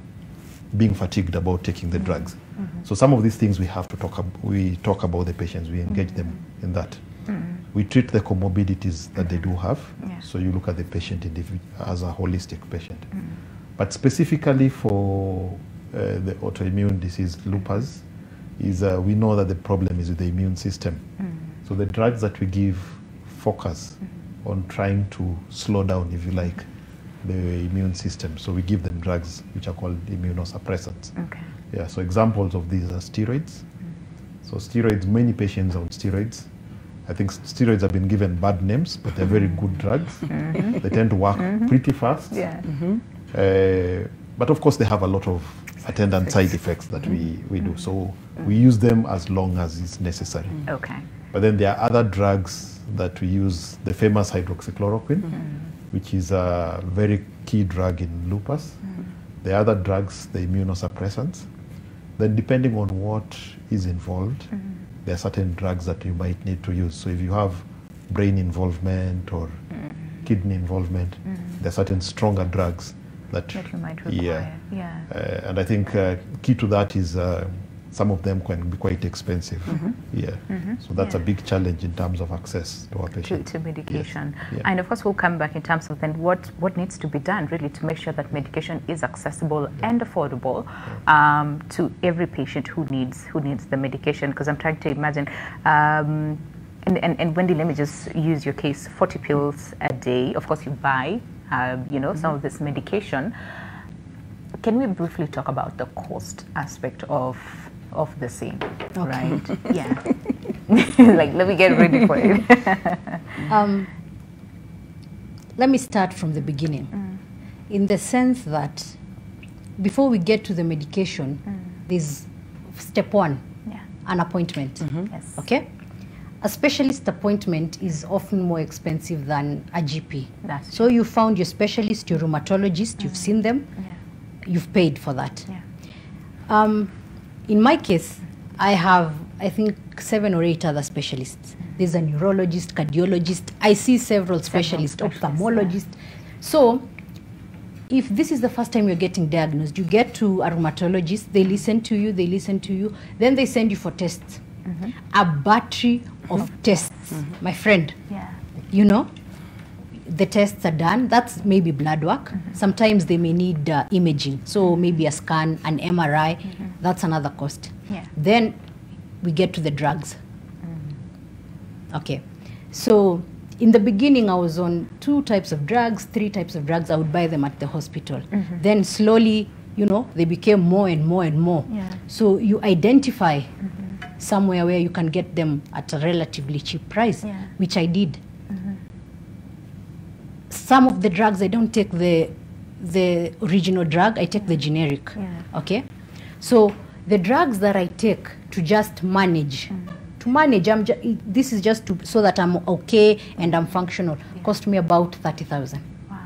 being fatigued about taking the drugs. So some of these things we have to talk about. We talk about the patients, we engage them in that. We treat the comorbidities that they do have. So you look at the patient as a holistic patient. But specifically for the autoimmune disease, lupus, is we know that the problem is with the immune system. So the drugs that we give focus on trying to slow down, if you like, the immune system. So we give them drugs which are called immunosuppressants. Yeah, so examples of these are steroids. So steroids, many patients are on steroids. I think steroids have been given bad names, but they're very good drugs. They tend to work pretty fast. But of course they have a lot of attendant side effects that we do. So we use them as long as it's necessary. But then there are other drugs that we use, the famous hydroxychloroquine, which is a very key drug in lupus. The other drugs, the immunosuppressants. Then depending on what is involved, there are certain drugs that you might need to use. So if you have brain involvement or kidney involvement, there are certain stronger drugs that you might require. And I think key to that is some of them can be quite expensive. So that's a big challenge in terms of access to our patients. To medication. And of course we'll come back in terms of then what needs to be done really to make sure that medication is accessible and affordable to every patient who needs the medication, because I'm trying to imagine and Wendy, let me just use your case, 40 pills a day. Of course you buy some of this medication. Can we briefly talk about the cost aspect of the same, right? Like, let me get ready for it. Let me start from the beginning, in the sense that before we get to the medication, there's step one, an appointment. Yes. Okay? A specialist appointment is often more expensive than a GP. So you found your specialist, your rheumatologist, you've seen them, you've paid for that. In my case, I have, I think, 7 or 8 other specialists. There's a neurologist, cardiologist. I see several specialists, ophthalmologist. So if this is the first time you're getting diagnosed, you get to a rheumatologist, they listen to you, then they send you for tests. A battery of tests, my friend. You know, the tests are done. That's maybe blood work. Sometimes they may need imaging. So maybe a scan, an MRI, that's another cost. Then we get to the drugs. Okay, so in the beginning I was on 2 types of drugs, 3 types of drugs. I would buy them at the hospital. Then slowly, you know, they became more and more and more. So you identify somewhere where you can get them at a relatively cheap price, which I did. Some of the drugs, I don't take the original drug, I take the generic. Okay, so the drugs that I take to just manage, this is just so that I'm okay and I'm functional, cost me about 30,000. Wow.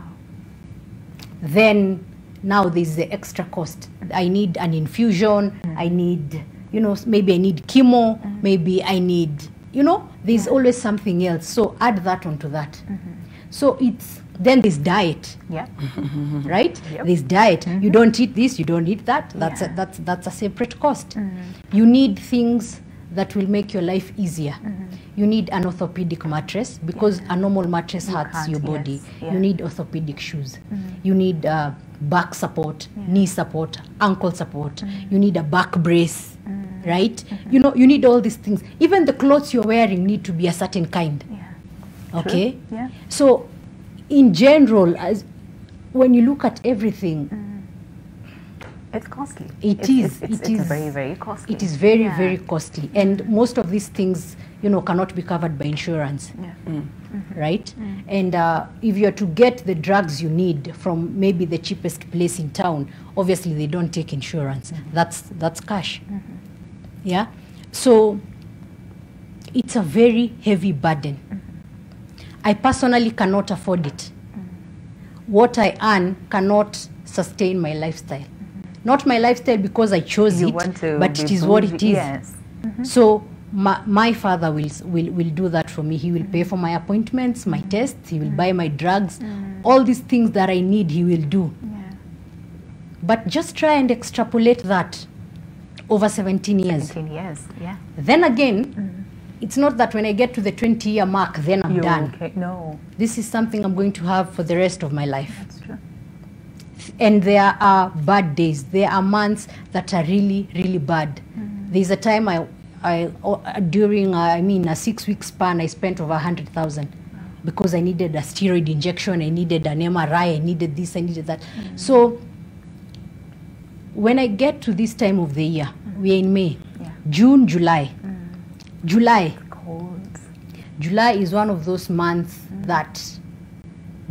Then now there's the extra cost. I need an infusion, I need, you know, maybe I need chemo, maybe I need, you know, there's always something else. So add that onto that. So then there's diet, right? There's diet. You don't eat this, you don't eat that. That's a separate cost. You need things that will make your life easier. You need an orthopedic mattress because a normal mattress hurts your body. You need orthopedic shoes. You need back support, knee support, ankle support. You need a back brace, right? You know, you need all these things. Even the clothes you're wearing need to be a certain kind. Okay? So in general, when you look at everything, it's costly. It is very, very costly. It is very, very costly. And most of these things, you know, cannot be covered by insurance. Right? And if you're to get the drugs you need from maybe the cheapest place in town, obviously they don't take insurance. That's cash. Yeah? So it's a very heavy burden. I personally cannot afford it. What I earn cannot sustain my lifestyle. Not my lifestyle because I chose it, but it is what it is. So my father will do that for me. He will pay for my appointments, my tests, he will buy my drugs, all these things that I need he will do. But just try and extrapolate that over 17 years. 17 years, Then again, it's not that when I get to the 20-year mark, then I'm done. Okay. No. This is something I'm going to have for the rest of my life. That's true. And there are bad days. There are months that are really, really bad. There's a time during a 6-week span, I spent over 100,000 because I needed a steroid injection, I needed an MRI, I needed this, I needed that. So when I get to this time of the year, we are in May, June, July. July is one of those months that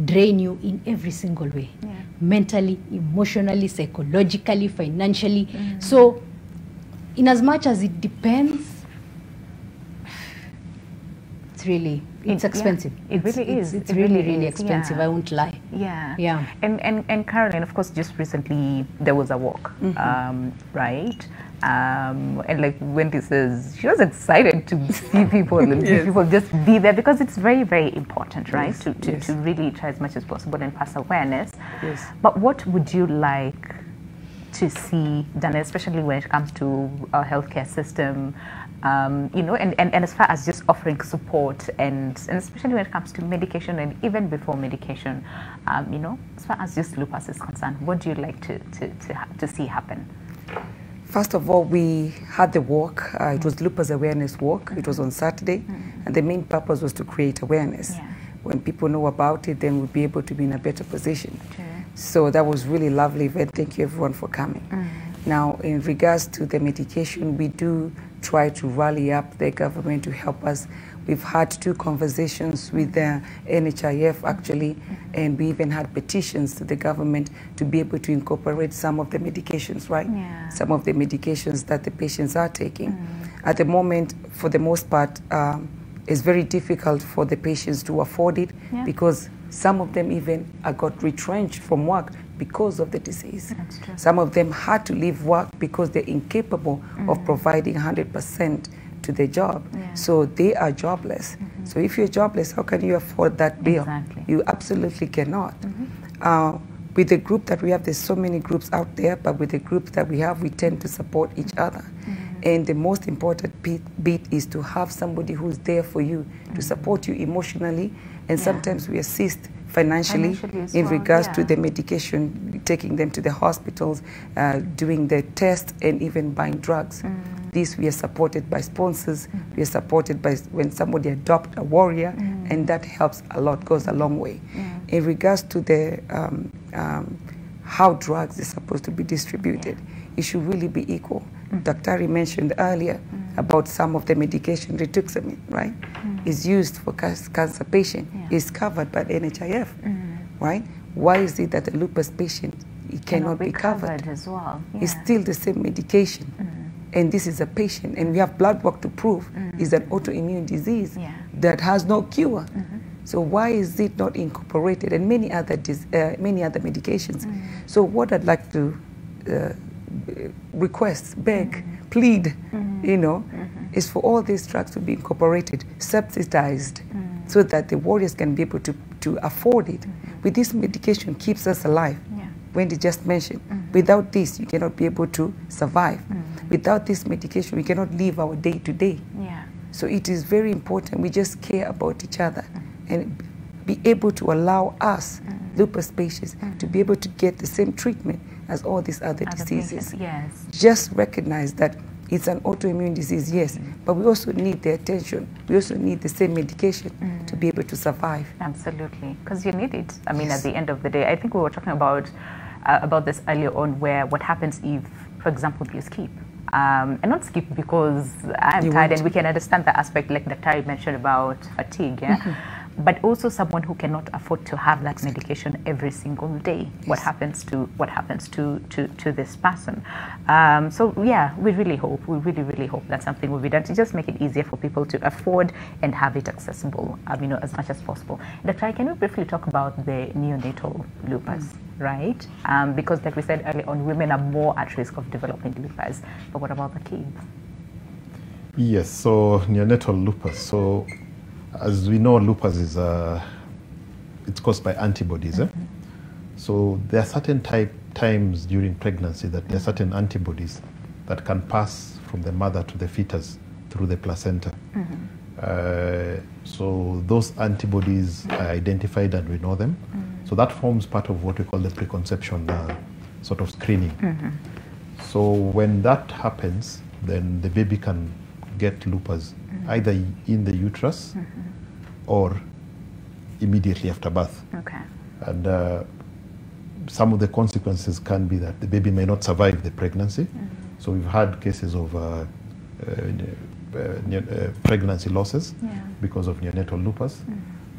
drain you in every single way. Mentally, emotionally, psychologically, financially. So in as much as it depends, it's expensive. It really is. It's really expensive. I won't lie. And Caroline, of course, just recently there was a walk, right? And like Wendy says, she was excited to see people and people just be there because it's very, very important, right? To really try as much as possible and pass awareness. But what would you like to see done, especially when it comes to our healthcare system, you know, and as far as just offering support and especially when it comes to medication and even before medication, you know, as far as just lupus is concerned, what do you like to see happen? First of all, we had the walk. It was Lupus Awareness Walk. It was on Saturday, and the main purpose was to create awareness. When people know about it, then we'll be able to be in a better position. So that was really lovely. Thank you everyone for coming. Now, in regards to the medication, we do try to rally up the government to help us. We've had 2 conversations with the NHIF actually, and we even had petitions to the government to be able to incorporate some of the medications, right? Some of the medications that the patients are taking. At the moment, for the most part, it's very difficult for the patients to afford it because some of them even got retrenched from work because of the disease. That's true. Some of them had to leave work because they're incapable of providing 100% to their job. So they are jobless. So if you're jobless, how can you afford that bill? Exactly. You absolutely cannot. With the group that we have, there's so many groups out there, but with the group that we have, we tend to support each other. And the most important bit is to have somebody who's there for you, to support you emotionally, and sometimes we assist financially in regards to the medication, taking them to the hospitals, doing the tests, and even buying drugs. This we are supported by sponsors, we are supported by when somebody adopts a warrior, and that helps a lot, goes a long way. In regards to the how drugs are supposed to be distributed, it should really be equal. Dr. mentioned earlier about some of the medication, rituximab, right, is used for cancer patient, is covered by NHIF, right? Why is it that the lupus patient cannot be covered as well? It's still the same medication. And this is a patient, and we have blood work to prove is an autoimmune disease that has no cure. So why is it not incorporated, and many other medications? So what I'd like to request, beg, plead, you know, is for all these drugs to be incorporated, subsidized, so that the warriors can be able to afford it. With this medication keeps us alive. Wendy just mentioned, without this, you cannot be able to survive. Without this medication, we cannot live our day to day. So it is very important we just care about each other and be able to allow us, lupus patients, to be able to get the same treatment as all these other diseases. Just recognize that it's an autoimmune disease, yes, but we also need the attention. We also need the same medication to be able to survive. Absolutely, because you need it. I mean, at the end of the day, I think we were talking about this earlier on, where what happens if, for example, you skip. And not skip because I'm tired, and we can understand the aspect, like Dr. mentioned about fatigue, but also someone who cannot afford to have that medication every single day. What happens to this person? So yeah, we really hope that something will be done to just make it easier for people to afford and have it accessible, you know, as much as possible. Dr. Can we briefly talk about the neonatal lupus? Right? Because like we said earlier on, women are more at risk of developing lupus. But what about the kids? Yes, so neonatal lupus. So as we know, lupus is it's caused by antibodies. So there are certain times during pregnancy that there are certain antibodies that can pass from the mother to the fetus through the placenta. So those antibodies are identified and we know them. So that forms part of what we call the preconception sort of screening. So when that happens, then the baby can get lupus either in the uterus or immediately after birth. And some of the consequences can be that the baby may not survive the pregnancy. So we've had cases of pregnancy losses because of neonatal lupus.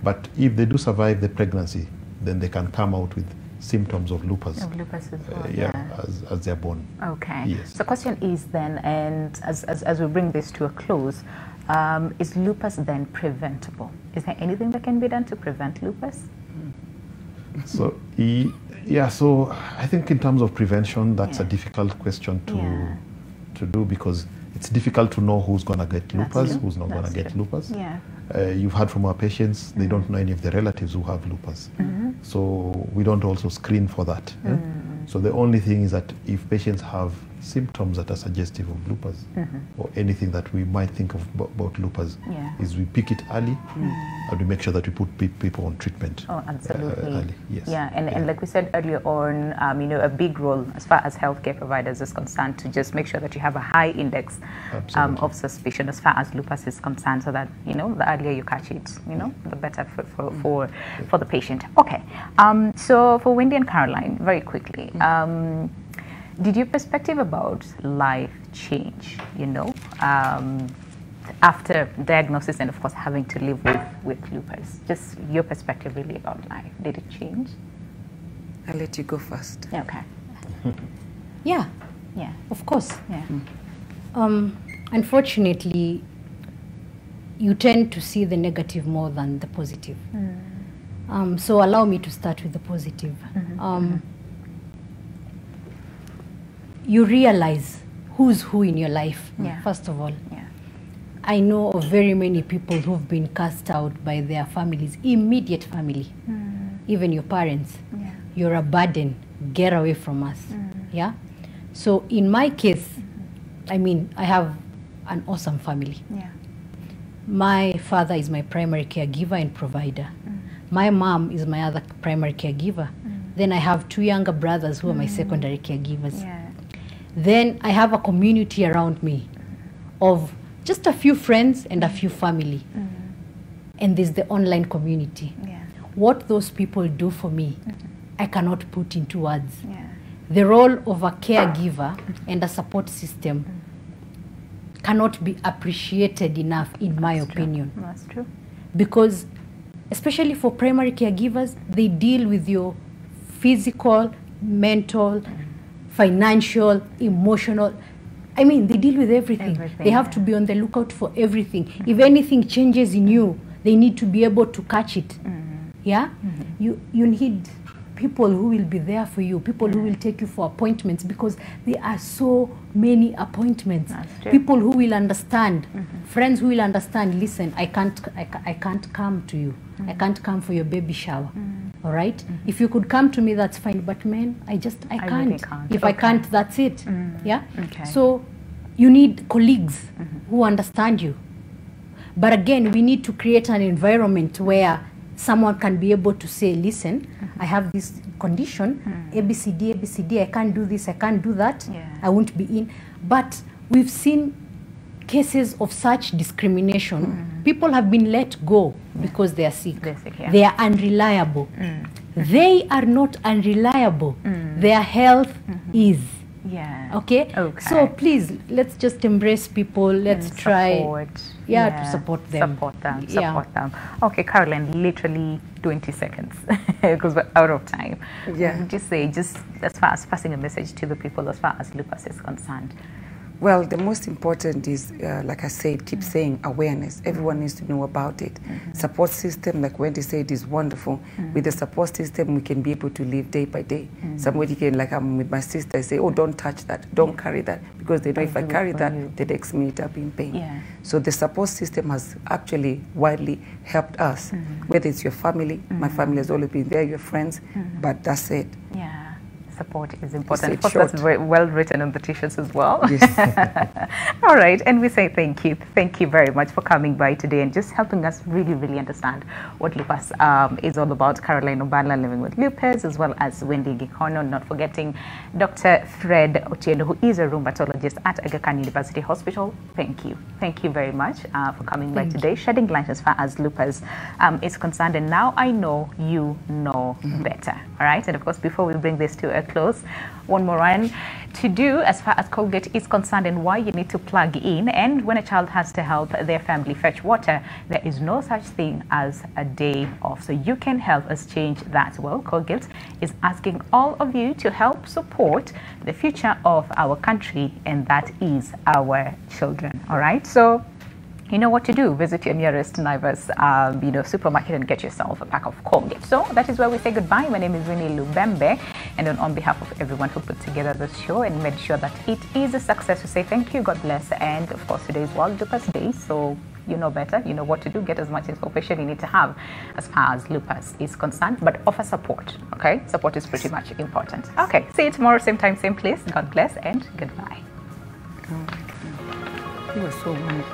But if they do survive the pregnancy, then they can come out with symptoms of lupus. Of lupus as well, as they're born. Okay. Yes. So the question is then, and as we bring this to a close, is lupus then preventable? Is there anything that can be done to prevent lupus? So, yeah, so I think in terms of prevention, that's a difficult question to do, because it's difficult to know who's going to get lupus, who's not going to get lupus. You've heard from our patients, they don't know any of their relatives who have lupus. So we don't also screen for that. So the only thing is that if patients have symptoms that are suggestive of lupus or anything that we might think of about lupus, is we pick it early and we make sure that we put people on treatment early. Yes. And like we said earlier on, you know, a big role as far as healthcare providers is concerned to just make sure that you have a high index of suspicion as far as lupus is concerned, so that, you know, the earlier you catch it, you know, the better for the patient. Okay. So for Wendy and Caroline, very quickly, did your perspective about life change, you know, after diagnosis and of course having to live with lupus? Just your perspective really about life. Did it change? I'll let you go first. Okay. Yeah, of course. unfortunately, you tend to see the negative more than the positive. So allow me to start with the positive. You realize who's who in your life, first of all. I know of very many people who've been cast out by their families, immediate family, even your parents. You're a burden, get away from us. Yeah. So in my case, I mean, I have an awesome family. My father is my primary caregiver and provider. My mom is my other primary caregiver. Then I have 2 younger brothers who are my secondary caregivers. Then I have a community around me of just a few friends and a few family. And there's the online community. What those people do for me, I cannot put into words. The role of a caregiver and a support system cannot be appreciated enough, in my opinion. That's true. Because, especially for primary caregivers, they deal with your physical, mental, financial, emotional. I mean, they deal with everything. They have to be on the lookout for everything. If anything changes in you, they need to be able to catch it. Yeah? You need people who will be there for you, people who will take you for appointments, because there are so many appointments. People who will understand, friends who will understand, listen, I can't come to you. I can't come for your baby shower. All right? If you could come to me, that's fine. But man, I can't. Really can't. If I can't, that's it. Yeah? So you need colleagues who understand you. But again, we need to create an environment where someone can be able to say, listen, I have this condition, ABCD, ABCD, I can't do this, I can't do that, I won't be in. But we've seen cases of such discrimination. People have been let go because they are sick. They are unreliable. They are not unreliable. Their health is. Okay? So please, let's just embrace people. Let's try to support them. Support them. Okay, Caroline, literally 20 seconds because we're out of time. Just say, just as far as passing a message to the people as far as lupus is concerned. Well, the most important is, like I said, keep saying awareness. Everyone needs to know about it. Support system, like Wendy said, is wonderful. With the support system, we can be able to live day by day. Somebody can, like I'm with my sister, I say, oh, don't touch that, don't carry that, because they know if I carry that, the next minute I'll be in pain. So the support system has actually widely helped us, whether it's your family, my family has always been there, your friends, but that's it. Support is important. Of course, that's very well written on the t-shirts as well. All right, and we say thank you. Thank you very much for coming by today and just helping us really, really understand what lupus is all about. Caroline Obala, living with lupus, as well as Wendy Gikono, not forgetting Dr. Fred Otieno, who is a rheumatologist at Aga Khan University Hospital. Thank you. Thank you very much for coming by today, shedding light as far as lupus is concerned. And now I know you know better. All right, and of course, before we bring this to a close, one more run to do as far as Colgate is concerned and why you need to plug in. And when a child has to help their family fetch water, there is no such thing as a day off. So you can help us change that. Well, Colgate is asking all of you to help support the future of our country, and that is our children. All right, so you know what to do. Visit your nearest Naivas supermarket and get yourself a pack of Colgate. So that is where we say goodbye. My name is Winnie Lubembe, and on behalf of everyone who put together this show and made sure that it is a success, we say thank you, God bless, and of course today is World Lupus Day, so you know better, you know what to do. Get as much information you need to have as far as lupus is concerned, but offer support. Okay, support is pretty much important. Okay, see you tomorrow, same time, same place. God bless and goodbye. You were so wonderful.